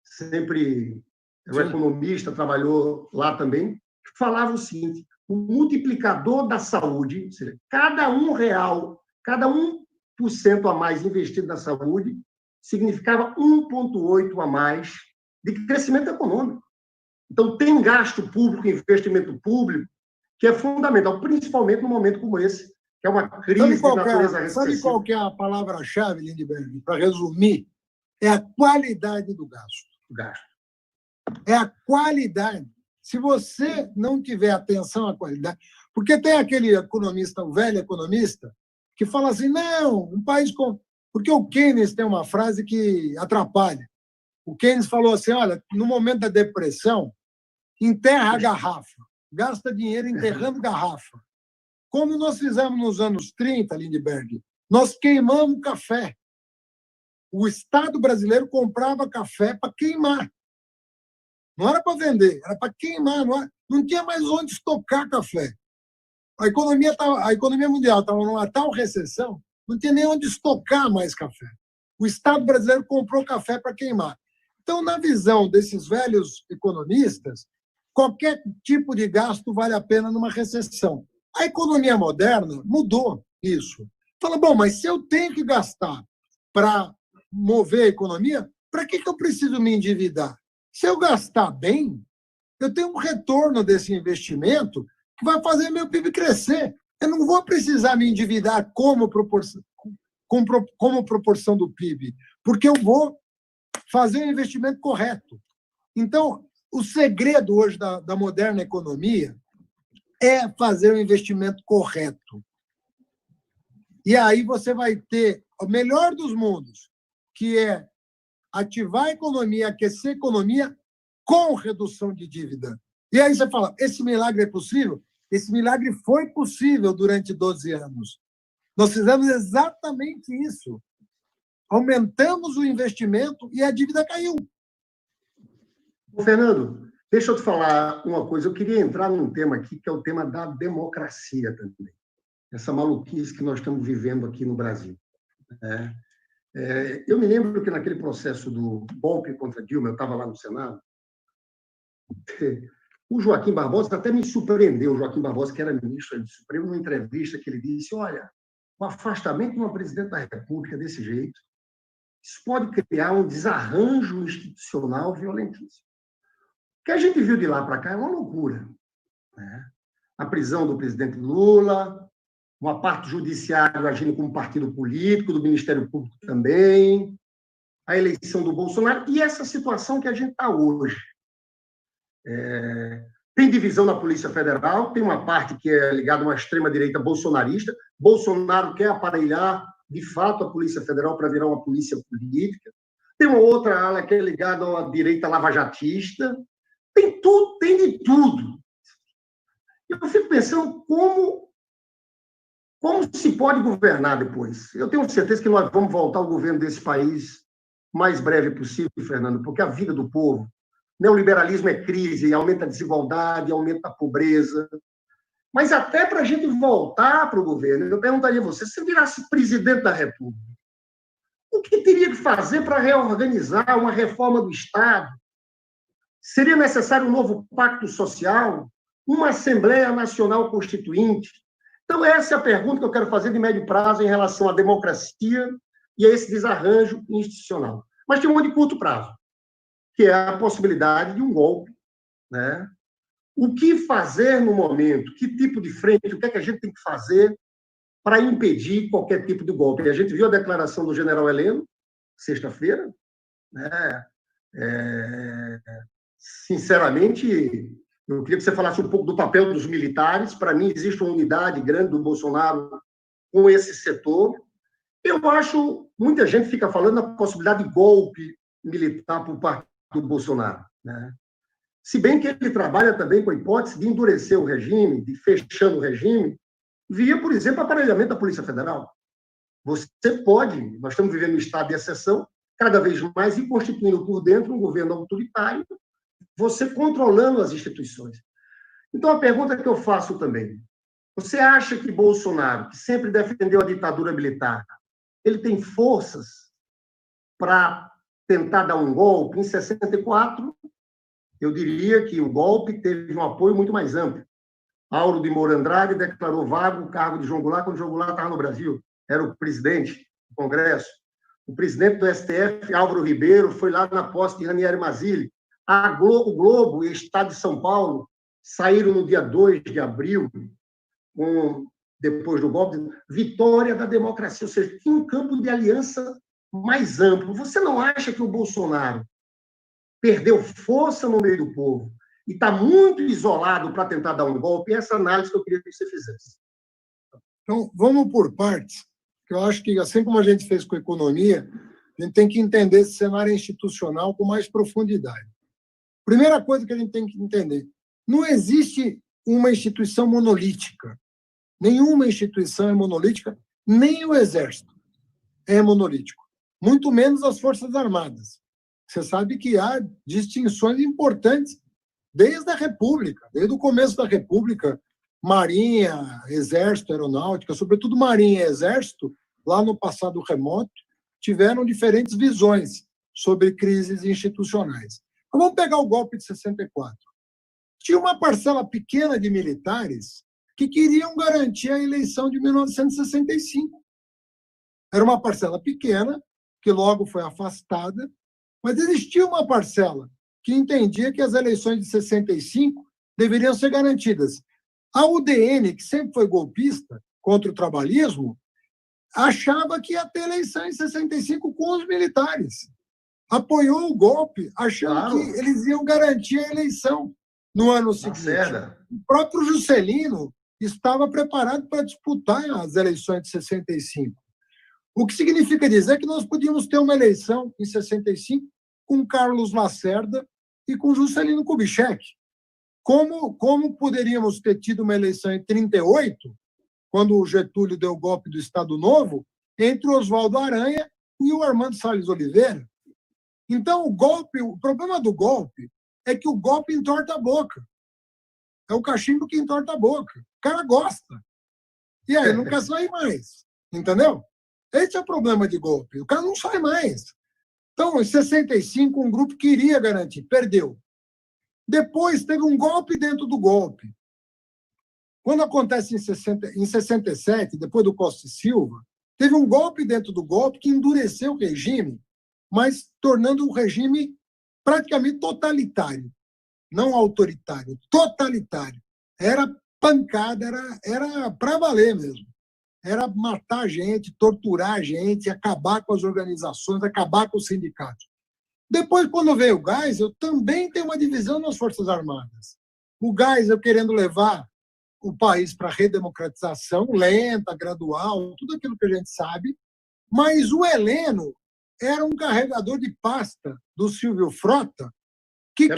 sempre era um economista, trabalhou lá também, que falava o seguinte, o multiplicador da saúde, ou seja, cada R$1, cada 1% a mais investido na saúde, significava 1,8 a mais de crescimento econômico. Então, tem gasto público, investimento público, que é fundamental, principalmente num momento como esse, que é uma crise de natureza recessiva. Sabe qual que é a palavra-chave, Lindbergh, para resumir? É a qualidade do gasto. É a qualidade. Se você não tiver atenção à qualidade... Porque tem aquele economista, o velho economista, que fala assim, não, um país com... Porque o Keynes tem uma frase que atrapalha. O Keynes falou assim, olha, no momento da depressão, enterra a garrafa, gasta dinheiro enterrando garrafa. Como nós fizemos nos anos 30, Lindbergh, nós queimamos café. O Estado brasileiro comprava café para queimar. Não era para vender, era para queimar. Não tinha mais onde estocar café. A economia mundial estava numa tal recessão, não tinha nem onde estocar mais café. O Estado brasileiro comprou café para queimar. Então, na visão desses velhos economistas, qualquer tipo de gasto vale a pena numa recessão. A economia moderna mudou isso. Fala, bom, mas se eu tenho que gastar para mover a economia, para que eu preciso me endividar? Se eu gastar bem, eu tenho um retorno desse investimento que vai fazer meu PIB crescer. Eu não vou precisar me endividar como proporção do PIB, porque eu vou fazer o investimento correto. Então, o segredo hoje da moderna economia é fazer o investimento correto. E aí você vai ter o melhor dos mundos, que é ativar a economia, aquecer a economia com redução de dívida. E aí você fala, esse milagre é possível? Esse milagre foi possível durante 12 anos. Nós fizemos exatamente isso. Aumentamos o investimento e a dívida caiu. Fernando, deixa eu te falar uma coisa. Eu queria entrar num tema aqui, que é o tema da democracia também. Essa maluquice que nós estamos vivendo aqui no Brasil. Eu me lembro que naquele processo do golpe contra Dilma, eu estava lá no Senado, o Joaquim Barbosa até me surpreendeu, o Joaquim Barbosa, que era ministro do Supremo, numa entrevista que ele disse, olha, o afastamento de uma presidente da República desse jeito isso pode criar um desarranjo institucional violentíssimo. O que a gente viu de lá para cá é uma loucura, né? A prisão do presidente Lula, uma parte do judiciário agindo como partido político, do Ministério Público também, a eleição do Bolsonaro e essa situação que a gente está hoje. Tem divisão na Polícia Federal, tem uma parte que é ligada a uma extrema-direita bolsonarista. Bolsonaro quer aparelhar, de fato, a Polícia Federal para virar uma polícia política. Tem uma outra ala que é ligada à direita lavajatista. Tem tudo, tem de tudo. Eu fico pensando como se pode governar depois. Eu tenho certeza que nós vamos voltar ao governo desse país o mais breve possível, Fernando, porque a vida do povo, neoliberalismo é crise, aumenta a desigualdade, aumenta a pobreza. Mas até para a gente voltar para o governo, eu perguntaria a você, se virasse presidente da República, o que teria que fazer para reorganizar uma reforma do Estado? Seria necessário um novo pacto social? Uma Assembleia Nacional Constituinte? Então, essa é a pergunta que eu quero fazer de médio prazo em relação à democracia e a esse desarranjo institucional. Mas tem uma de curto prazo, que é a possibilidade de um golpe, né? O que fazer no momento? Que tipo de frente? O que é que a gente tem que fazer para impedir qualquer tipo de golpe? E a gente viu a declaração do general Heleno, sexta-feira, né? Sinceramente, eu queria que você falasse um pouco do papel dos militares. Para mim, existe uma unidade grande do Bolsonaro com esse setor. Eu acho, muita gente fica falando na possibilidade de golpe militar por parte do Bolsonaro, né? Se bem que ele trabalha também com a hipótese de endurecer o regime, de fechando o regime, via, por exemplo, aparelhamento da Polícia Federal. Você pode, nós estamos vivendo um estado de exceção, cada vez mais e constituindo por dentro um governo autoritário, você controlando as instituições. Então, a pergunta que eu faço também, você acha que Bolsonaro, que sempre defendeu a ditadura militar, ele tem forças para tentar dar um golpe? Em 64, eu diria que o golpe teve um apoio muito mais amplo. Auro de Moura Andrade declarou vago o cargo de João Goulart quando João Goulart estava no Brasil, era o presidente do Congresso. O presidente do STF, Álvaro Ribeiro, foi lá na posse de Ranieri Mazzilli. O Globo e o Estado de São Paulo saíram no dia 2 de abril, depois do golpe, vitória da democracia, ou seja, tinha um campo de aliança mais amplo. Você não acha que o Bolsonaro perdeu força no meio do povo e está muito isolado para tentar dar um golpe? Essa análise que eu queria que você fizesse. Então, vamos por partes, que eu acho que, assim como a gente fez com a economia, a gente tem que entender esse cenário institucional com mais profundidade. Primeira coisa que a gente tem que entender, não existe uma instituição monolítica. Nenhuma instituição é monolítica, nem o Exército é monolítico, muito menos as Forças Armadas. Você sabe que há distinções importantes desde a República, desde o começo da República, Marinha, Exército, Aeronáutica, sobretudo Marinha e Exército, lá no passado remoto, tiveram diferentes visões sobre crises institucionais. Então, vamos pegar o golpe de 64. Tinha uma parcela pequena de militares que queriam garantir a eleição de 1965. Era uma parcela pequena, que logo foi afastada, mas existia uma parcela que entendia que as eleições de 65 deveriam ser garantidas. A UDN, que sempre foi golpista contra o trabalhismo, achava que ia ter eleição em 65 com os militares. Apoiou o golpe, achando que eles iam garantir a eleição no ano seguinte. O próprio Juscelino estava preparado para disputar as eleições de 65. O que significa dizer que nós podíamos ter uma eleição em 65 com Carlos Lacerda e com Juscelino Kubitschek. Como poderíamos ter tido uma eleição em 38, quando o Getúlio deu o golpe do Estado Novo, entre o Oswaldo Aranha e o Armando Salles Oliveira. Então, o problema do golpe é que o golpe entorta a boca. É o cachimbo que entorta a boca. O cara gosta. E aí não quer sair mais. Entendeu? Esse é o problema de golpe. O cara não sai mais. Então, em 65, um grupo queria garantir, perdeu. Depois, teve um golpe dentro do golpe. Quando acontece em 67, depois do Costa e Silva, teve um golpe dentro do golpe que endureceu o regime mas tornando o regime praticamente totalitário, não autoritário, totalitário. Era pancada, era para valer mesmo. Era matar a gente, torturar a gente, acabar com as organizações, acabar com os sindicatos. Depois, quando veio o Geisel, também tem uma divisão nas Forças Armadas. O Geisel querendo levar o país para a redemocratização lenta, gradual, tudo aquilo que a gente sabe, mas o Heleno era um carregador de pasta do Silvio Frota que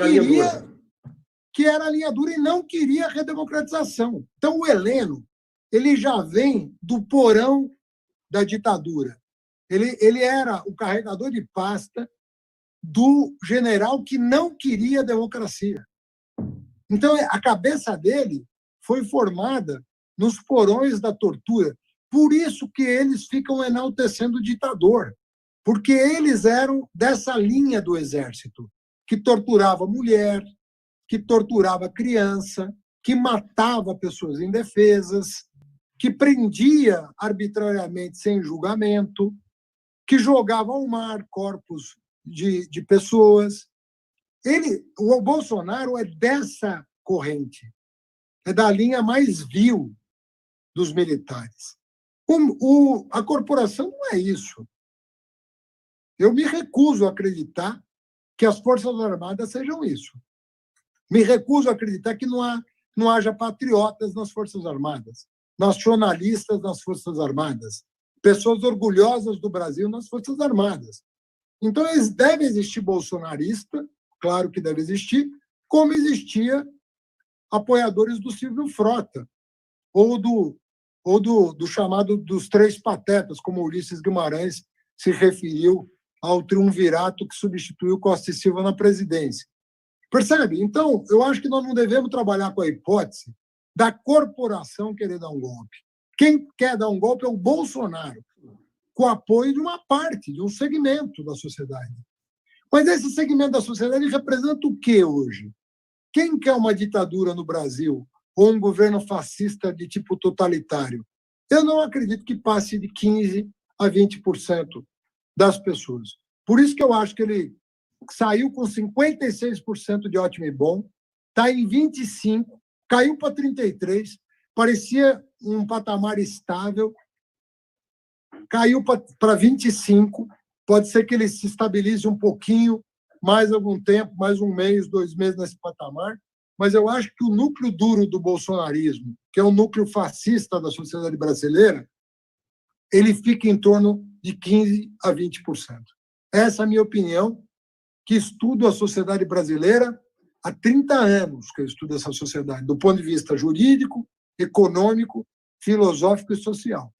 era a linha dura e não queria a redemocratização. Então, o Heleno ele já vem do porão da ditadura. Ele era o carregador de pasta do general que não queria a democracia. Então, a cabeça dele foi formada nos porões da tortura. Por isso que eles ficam enaltecendo o ditador, porque eles eram dessa linha do exército, que torturava mulher, que torturava criança, que matava pessoas indefesas, que prendia arbitrariamente sem julgamento, que jogava ao mar corpos de pessoas. O Bolsonaro é dessa corrente, é da linha mais vil dos militares. A corporação não é isso. Eu me recuso a acreditar que as Forças Armadas sejam isso. Me recuso a acreditar que não haja patriotas nas Forças Armadas, nacionalistas nas Forças Armadas, pessoas orgulhosas do Brasil nas Forças Armadas. Então, deve existir bolsonarista, claro que deve existir, como existia apoiadores do Silvio Frota, ou do chamado dos três patetas, como Ulisses Guimarães se referiu ao triunvirato que substituiu Costa e Silva na presidência. Percebe? Então, eu acho que nós não devemos trabalhar com a hipótese da corporação querer dar um golpe. Quem quer dar um golpe é o Bolsonaro, com o apoio de uma parte, de um segmento da sociedade. Mas esse segmento da sociedade representa o quê hoje? Quem quer uma ditadura no Brasil ou um governo fascista de tipo totalitário? Eu não acredito que passe de 15% a 20% das pessoas. Por isso que eu acho que ele saiu com 56% de ótimo e bom, está em 25%, caiu para 33%, parecia um patamar estável, caiu para 25%, pode ser que ele se estabilize um pouquinho, mais algum tempo, mais um mês, 2 meses nesse patamar, mas eu acho que o núcleo duro do bolsonarismo, que é o núcleo fascista da sociedade brasileira, ele fica em torno de 15% a 20%. Essa é a minha opinião, que estudo a sociedade brasileira há 30 anos que eu estudo essa sociedade, do ponto de vista jurídico, econômico, filosófico e social.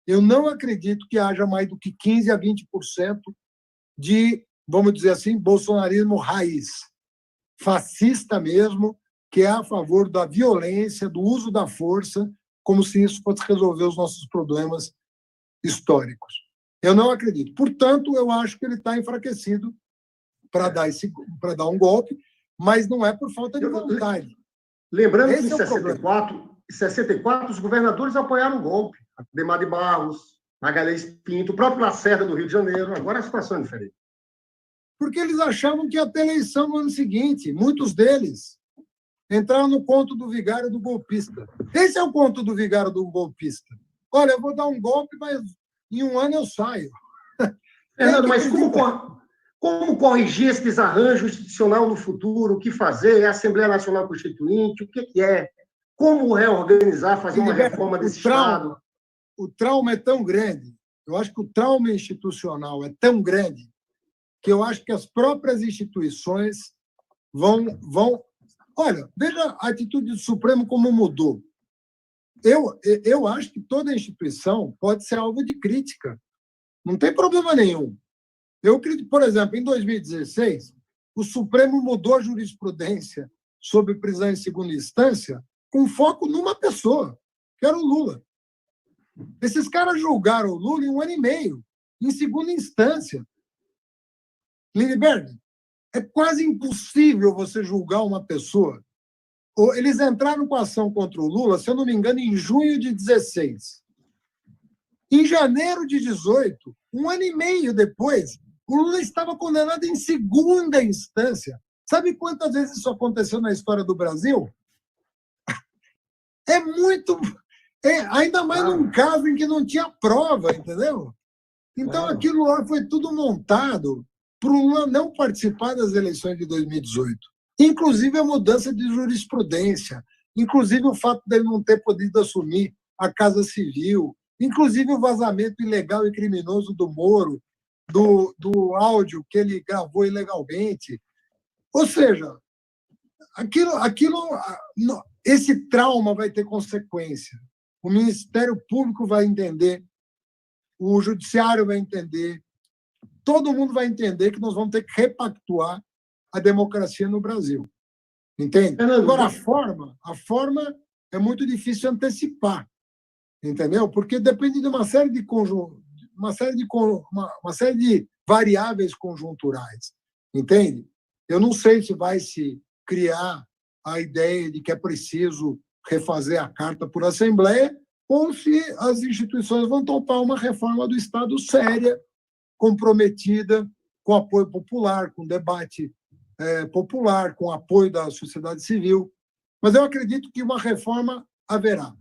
Eu não acredito que haja mais do que 15% a 20% de, vamos dizer assim, bolsonarismo raiz, fascista mesmo, que é a favor da violência, do uso da força, como se isso fosse resolver os nossos problemas históricos. Eu não acredito. Portanto, eu acho que ele está enfraquecido para dar um golpe, mas não é por falta de vontade. Lembrando que em 64, os governadores apoiaram o golpe. Ademar de Barros, Magalhães Pinto, o próprio Lacerda do Rio de Janeiro. Agora a situação é diferente. Porque eles achavam que ia ter eleição no ano seguinte. Muitos deles entraram no conto do vigário do golpista. Esse é o conto do vigário do golpista. Olha, eu vou dar um golpe, mas em um ano eu saio. Fernando, mas como corrigir esse desarranjo institucional no futuro? O que fazer? É a Assembleia Nacional Constituinte? O que é? Como reorganizar, fazer uma reforma desse Estado? O trauma é tão grande, eu acho que o trauma institucional é tão grande, que eu acho que as próprias instituições vão... Olha, veja a atitude do Supremo como mudou. Eu acho que toda instituição pode ser alvo de crítica. Não tem problema nenhum. Eu acredito, por exemplo, em 2016, o Supremo mudou a jurisprudência sobre prisão em segunda instância com foco numa pessoa, que era o Lula. Esses caras julgaram o Lula em 1 ano e meio, em segunda instância. Lindbergh, é quase impossível você julgar uma pessoa. Eles entraram com a ação contra o Lula, se eu não me engano, em junho de 16. Em janeiro de 18, 1 ano e meio depois, O Lula estava condenado em segunda instância. Sabe quantas vezes isso aconteceu na história do Brasil? É muito. Ainda mais num caso em que não tinha prova, entendeu? Então, aquilo lá foi tudo montado para o Lula não participar das eleições de 2018. Inclusive a mudança de jurisprudência, inclusive o fato dele não ter podido assumir a Casa Civil, inclusive o vazamento ilegal e criminoso do Moro, do áudio que ele gravou ilegalmente. Ou seja, esse trauma vai ter consequência. O Ministério Público vai entender, o Judiciário vai entender, todo mundo vai entender que nós vamos ter que repactuar a democracia no Brasil. Entende? Agora, a forma é muito difícil antecipar, entendeu? Porque depende de uma série de variáveis conjunturais, entende? Eu não sei se vai se criar a ideia de que é preciso refazer a Carta por Assembleia ou se as instituições vão topar uma reforma do Estado séria, comprometida com apoio popular, com debate popular, com apoio da sociedade civil. Mas eu acredito que uma reforma haverá.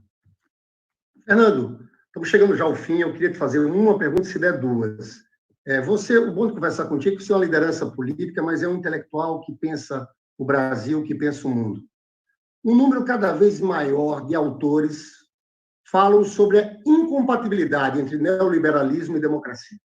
Fernando, estamos chegando já ao fim. Eu queria te fazer uma pergunta, se der duas. O bom de conversar contigo é que você é uma liderança política, mas é um intelectual que pensa o Brasil, que pensa o mundo. Um número cada vez maior de autores falam sobre a incompatibilidade entre neoliberalismo e democracia.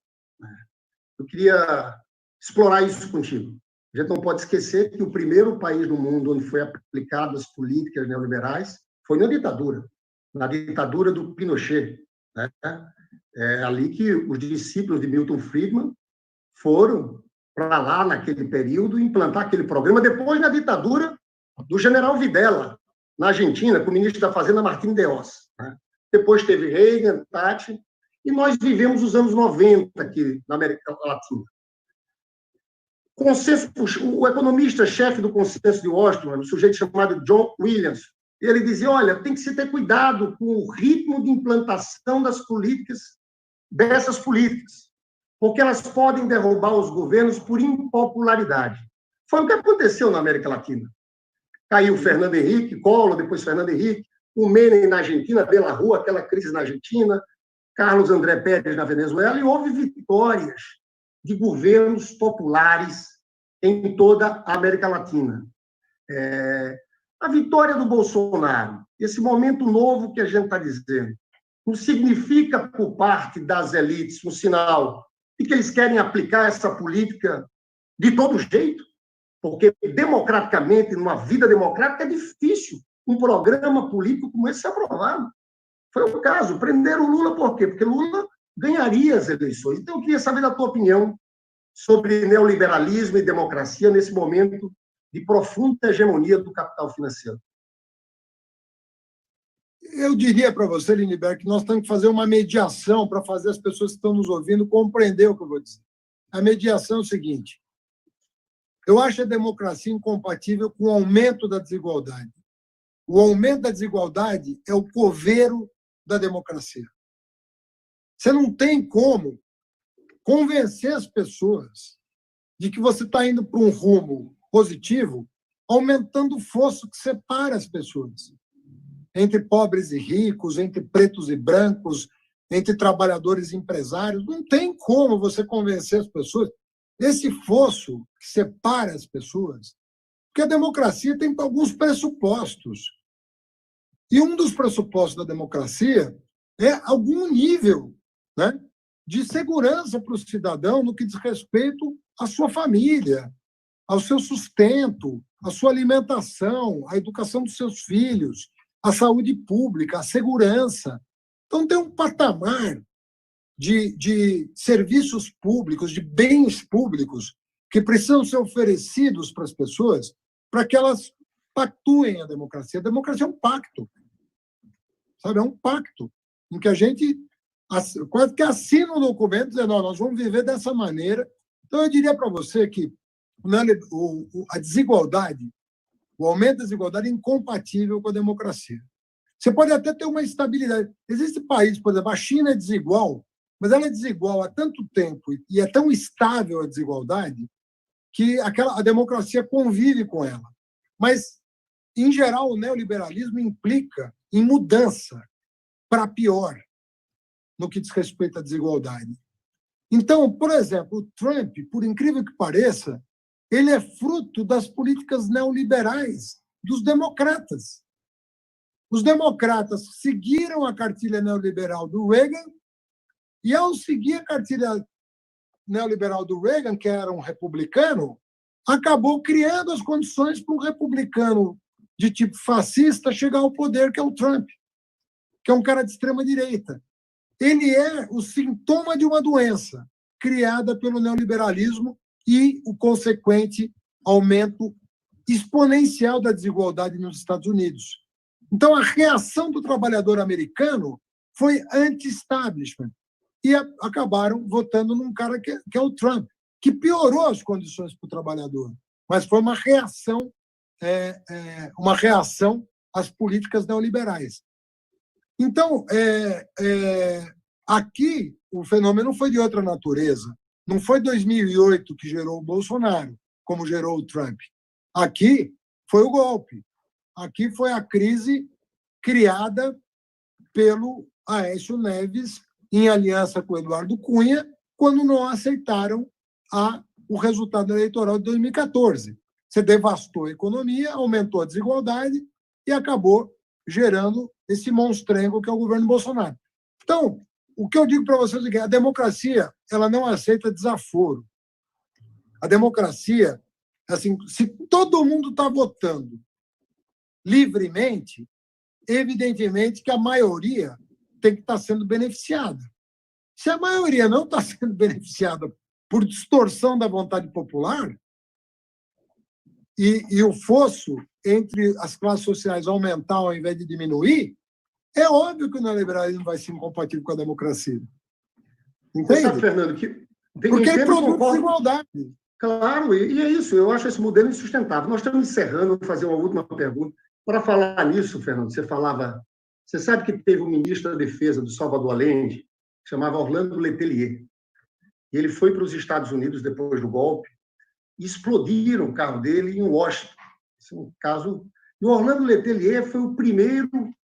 Eu queria explorar isso contigo. A gente não pode esquecer que o primeiro país do mundo onde foi aplicadas as políticas neoliberais foi na ditadura do Pinochet. Né? É ali que os discípulos de Milton Friedman foram para lá, naquele período, implantar aquele programa. Depois, na ditadura do general Videla, na Argentina, com o ministro da Fazenda, Martín de Oz. Né? Depois teve Reagan, Thatcher, e nós vivemos os anos 90 aqui na América Latina. O economista-chefe do Consenso de Washington, um sujeito chamado John Williams, ele dizia, olha, tem que se ter cuidado com o ritmo de implantação dessas políticas, porque elas podem derrubar os governos por impopularidade. Foi o que aconteceu na América Latina. Caiu Fernando Henrique, Collor, depois Fernando Henrique, o Menem na Argentina, De La Rua, aquela crise na Argentina, Carlos André Pérez na Venezuela, e houve vitórias de governos populares em toda a América Latina. A vitória do Bolsonaro, esse momento novo que a gente está dizendo, não significa, por parte das elites, um sinal de que eles querem aplicar essa política de todo jeito, porque democraticamente, numa vida democrática, é difícil um programa político como esse ser aprovado. Foi o caso. Prenderam o Lula por quê? Porque Lula ganharia as eleições. Então, eu queria saber da tua opinião sobre neoliberalismo e democracia nesse momento de profunda hegemonia do capital financeiro. Eu diria para você, Lindbergh, que nós temos que fazer uma mediação para fazer as pessoas que estão nos ouvindo compreender o que eu vou dizer. A mediação é o seguinte: eu acho a democracia incompatível com o aumento da desigualdade. O aumento da desigualdade é o coveiro da democracia. Você não tem como convencer as pessoas de que você está indo para um rumo positivo, aumentando o fosso que separa as pessoas entre pobres e ricos, entre pretos e brancos, entre trabalhadores e empresários. Não tem como você convencer as pessoas. Esse fosso que separa as pessoas, porque a democracia tem alguns pressupostos. E um dos pressupostos da democracia é algum nível, né, de segurança para o cidadão no que diz respeito à sua família, ao seu sustento, à sua alimentação, à educação dos seus filhos, à saúde pública, à segurança. Então, tem um patamar de serviços públicos, de bens públicos, que precisam ser oferecidos para as pessoas para que elas pactuem a democracia. A democracia é um pacto, sabe? É um pacto em que a gente quase que assina um documento dizendo, nós vamos viver dessa maneira. Então, eu diria para você que a desigualdade, o aumento da desigualdade é incompatível com a democracia. Você pode até ter uma estabilidade. Existe país, por exemplo, a China é desigual mas ela é desigual há tanto tempo e é tão estável a desigualdade que a democracia convive com ela. Mas, em geral, o neoliberalismo implica em mudança para pior no que diz respeito à desigualdade. Então, por exemplo, o Trump, por incrível que pareça, ele é fruto das políticas neoliberais dos democratas. Os democratas seguiram a cartilha neoliberal do Reagan e, ao seguir a cartilha neoliberal do Reagan, que era um republicano, acabou criando as condições para um republicano de tipo fascista chegar ao poder, que é o Trump, que é um cara de extrema-direita. Ele é o sintoma de uma doença criada pelo neoliberalismo e o consequente aumento exponencial da desigualdade nos Estados Unidos. Então, a reação do trabalhador americano foi anti-establishment e acabaram votando num cara que é o Trump, que piorou as condições para o trabalhador, mas foi uma reação às políticas neoliberais. Então, aqui o fenômeno foi de outra natureza. Não foi 2008 que gerou o Bolsonaro, como gerou o Trump. Aqui foi o golpe. Aqui foi a crise criada pelo Aécio Neves, em aliança com o Eduardo Cunha, quando não aceitaram o resultado eleitoral de 2014. Você devastou a economia, aumentou a desigualdade e acabou gerando esse monstrengo que é o governo Bolsonaro. Então, o que eu digo para vocês é que a democracia ela não aceita desaforo. A democracia, assim, se todo mundo está votando livremente, evidentemente que a maioria tem que estar sendo beneficiada. Se a maioria não está sendo beneficiada por distorção da vontade popular e o fosso entre as classes sociais aumentar ao invés de diminuir, é óbvio que o neoliberalismo vai ser incompatível com a democracia. Entende? Você sabe, Fernando, que... Porque ele produz desigualdade. Claro, e é isso. Eu acho esse modelo insustentável. Nós estamos encerrando, vou fazer uma última pergunta. Para falar nisso, Fernando, você sabe que teve um ministro da Defesa do Salvador Allende, que chamava Orlando Letelier. Ele foi para os Estados Unidos depois do golpe e explodiram o carro dele em Washington. Esse é um caso. E o Orlando Letelier foi o primeiro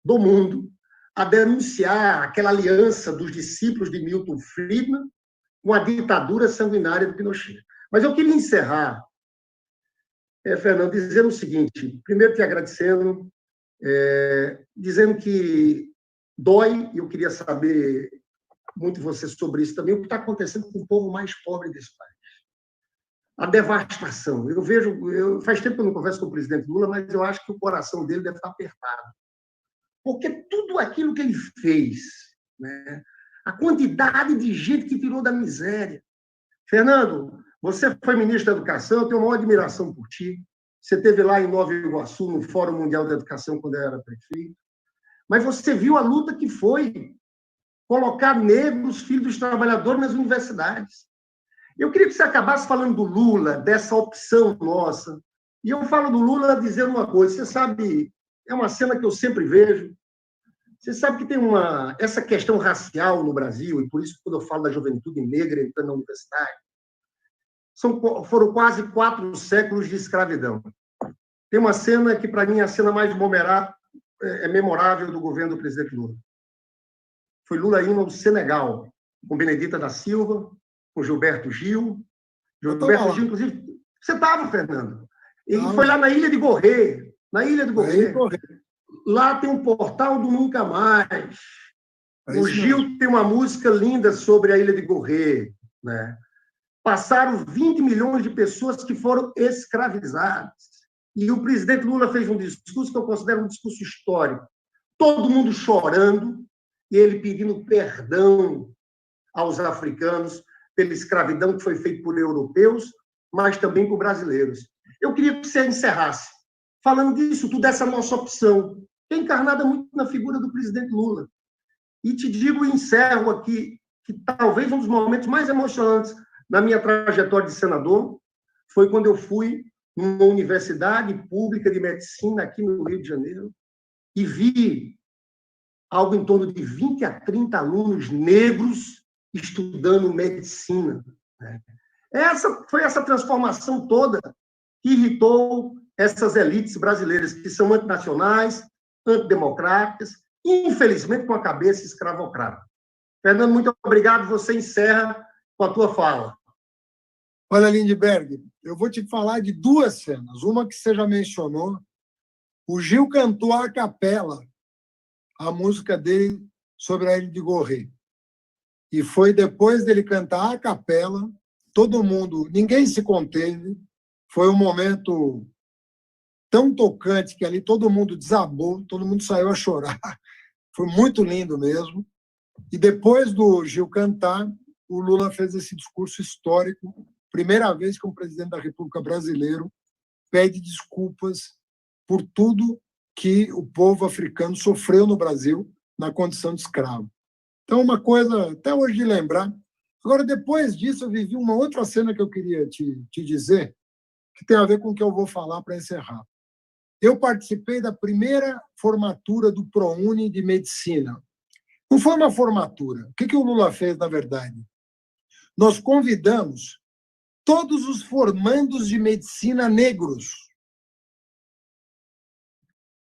do mundo a denunciar aquela aliança dos discípulos de Milton Friedman com a ditadura sanguinária do Pinochet. Mas eu queria encerrar, Fernando, dizendo o seguinte: primeiro, te agradecendo, dizendo que dói, e eu queria saber muito de você sobre isso também, o que está acontecendo com o povo mais pobre desse país. A devastação. Faz tempo que eu não converso com o presidente Lula, mas eu acho que o coração dele deve estar apertado. Porque tudo aquilo que ele fez, né, a quantidade de gente que tirou da miséria. Fernando, você foi ministro da Educação, eu tenho uma admiração por ti. Você esteve lá em Nova Iguaçu, no Fórum Mundial da Educação, quando eu era prefeito. Mas você viu a luta que foi colocar negros, filhos dos trabalhadores, nas universidades. Eu queria que você acabasse falando do Lula, dessa opção nossa. E eu falo do Lula dizendo uma coisa. Você sabe, é uma cena que eu sempre vejo. Você sabe que tem essa questão racial no Brasil, e por isso, quando eu falo da juventude negra entrando na universidade, foram quase 4 séculos de escravidão. Tem uma cena que, para mim, é a cena mais memorável do governo do presidente Lula. Foi Lula indo ao Senegal, com Benedita da Silva, com Gilberto Gil. Gilberto Gil, inclusive... Você estava, Fernando. Ele foi lá na Ilha de Gorré. Na Ilha de Gorré. Lá tem um portal do Nunca Mais. O Gil tem uma música linda sobre a Ilha de Gorré, né? Passaram 20 milhões de pessoas que foram escravizadas. E o presidente Lula fez um discurso que eu considero um discurso histórico. Todo mundo chorando e ele pedindo perdão aos africanos pela escravidão que foi feita por europeus, mas também por brasileiros. Eu queria que você encerrasse falando disso, tudo dessa nossa opção, que é encarnada muito na figura do presidente Lula. E te digo e encerro aqui que talvez um dos momentos mais emocionantes na minha trajetória de senador foi quando eu fui numa universidade pública de medicina aqui no Rio de Janeiro e vi algo em torno de 20 a 30 alunos negros estudando medicina. Né? Foi essa transformação toda que irritou essas elites brasileiras, que são antinacionais, antidemocráticas, infelizmente com a cabeça escravocrata. Fernando, muito obrigado. Você encerra com a tua fala. Olha, Lindbergh, eu vou te falar de duas cenas. Uma que você já mencionou. O Gil cantou a capela a música dele sobre a Ilha de Gorré. E foi depois dele cantar a capela, todo mundo, ninguém se conteve. Foi um momento tão tocante que ali todo mundo desabou, todo mundo saiu a chorar. Foi muito lindo mesmo. E depois do Gil cantar, o Lula fez esse discurso histórico, primeira vez que um presidente da República brasileiro pede desculpas por tudo que o povo africano sofreu no Brasil na condição de escravo. Então, uma coisa até hoje de lembrar. Agora, depois disso, eu vivi uma outra cena que eu queria te dizer, que tem a ver com o que eu vou falar para encerrar. Eu participei da primeira formatura do ProUni de Medicina. Não foi uma formatura. O que o Lula fez, na verdade? Nós convidamos todos os formandos de medicina negros.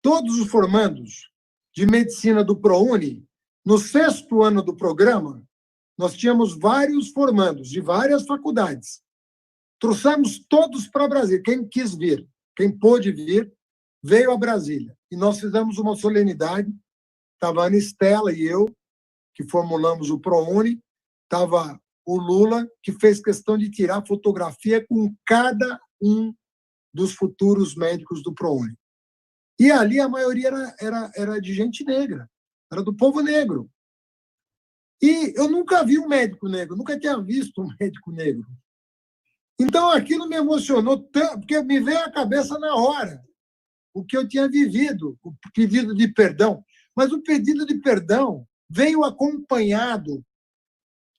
Todos os formandos de medicina do ProUni, no 6º ano do programa, nós tínhamos vários formandos de várias faculdades. Trouxemos todos para Brasília. Quem quis vir, quem pôde vir, veio a Brasília. E nós fizemos uma solenidade. Estava a Ana Estela e eu, que formulamos o ProUni. Estava o Lula, que fez questão de tirar fotografia com cada um dos futuros médicos do ProUni. E ali a maioria era de gente negra, era do povo negro. E eu nunca vi um médico negro, nunca tinha visto um médico negro. Então aquilo me emocionou tanto, porque me veio à cabeça na hora o que eu tinha vivido, o pedido de perdão. Mas o pedido de perdão veio acompanhado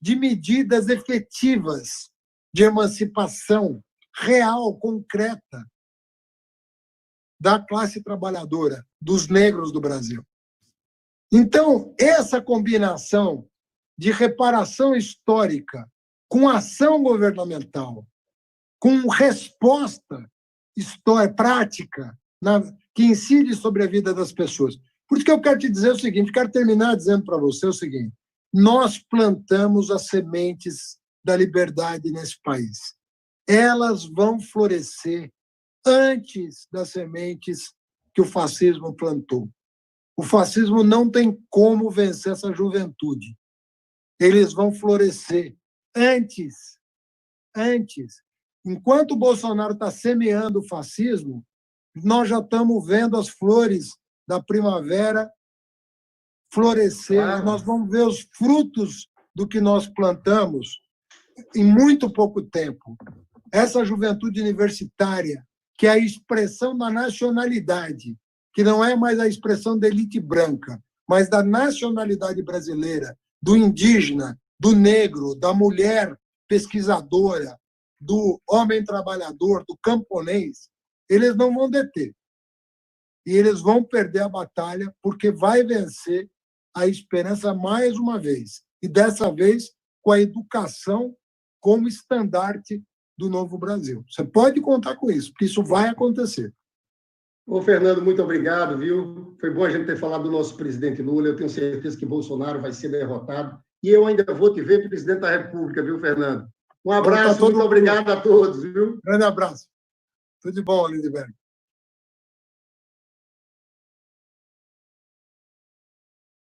de medidas efetivas de emancipação real, concreta, da classe trabalhadora, dos negros do Brasil. Então, essa combinação de reparação histórica com ação governamental, com resposta prática que incide sobre a vida das pessoas. Por isso que eu quero te dizer o seguinte, quero terminar dizendo para você o seguinte, nós plantamos as sementes da liberdade nesse país. Elas vão florescer antes das sementes que o fascismo plantou. O fascismo não tem como vencer essa juventude. Eles vão florescer antes. Enquanto o Bolsonaro está semeando o fascismo, nós já estamos vendo as flores da primavera florescer. Claro. Nós vamos ver os frutos do que nós plantamos em muito pouco tempo. Essa juventude universitária, que é a expressão da nacionalidade, que não é mais a expressão da elite branca, mas da nacionalidade brasileira, do indígena, do negro, da mulher pesquisadora, do homem trabalhador, do camponês, eles não vão deter. E eles vão perder a batalha, porque vai vencer a esperança mais uma vez. E dessa vez, com a educação como estandarte do novo Brasil. Você pode contar com isso, porque isso vai acontecer. Ô, Fernando, muito obrigado, viu? Foi bom a gente ter falado do nosso presidente Lula. Eu tenho certeza que Bolsonaro vai ser derrotado. E eu ainda vou te ver presidente da República, viu, Fernando? Um abraço, muito obrigado a todos, viu? Grande abraço. Tudo de bom, Lindbergh.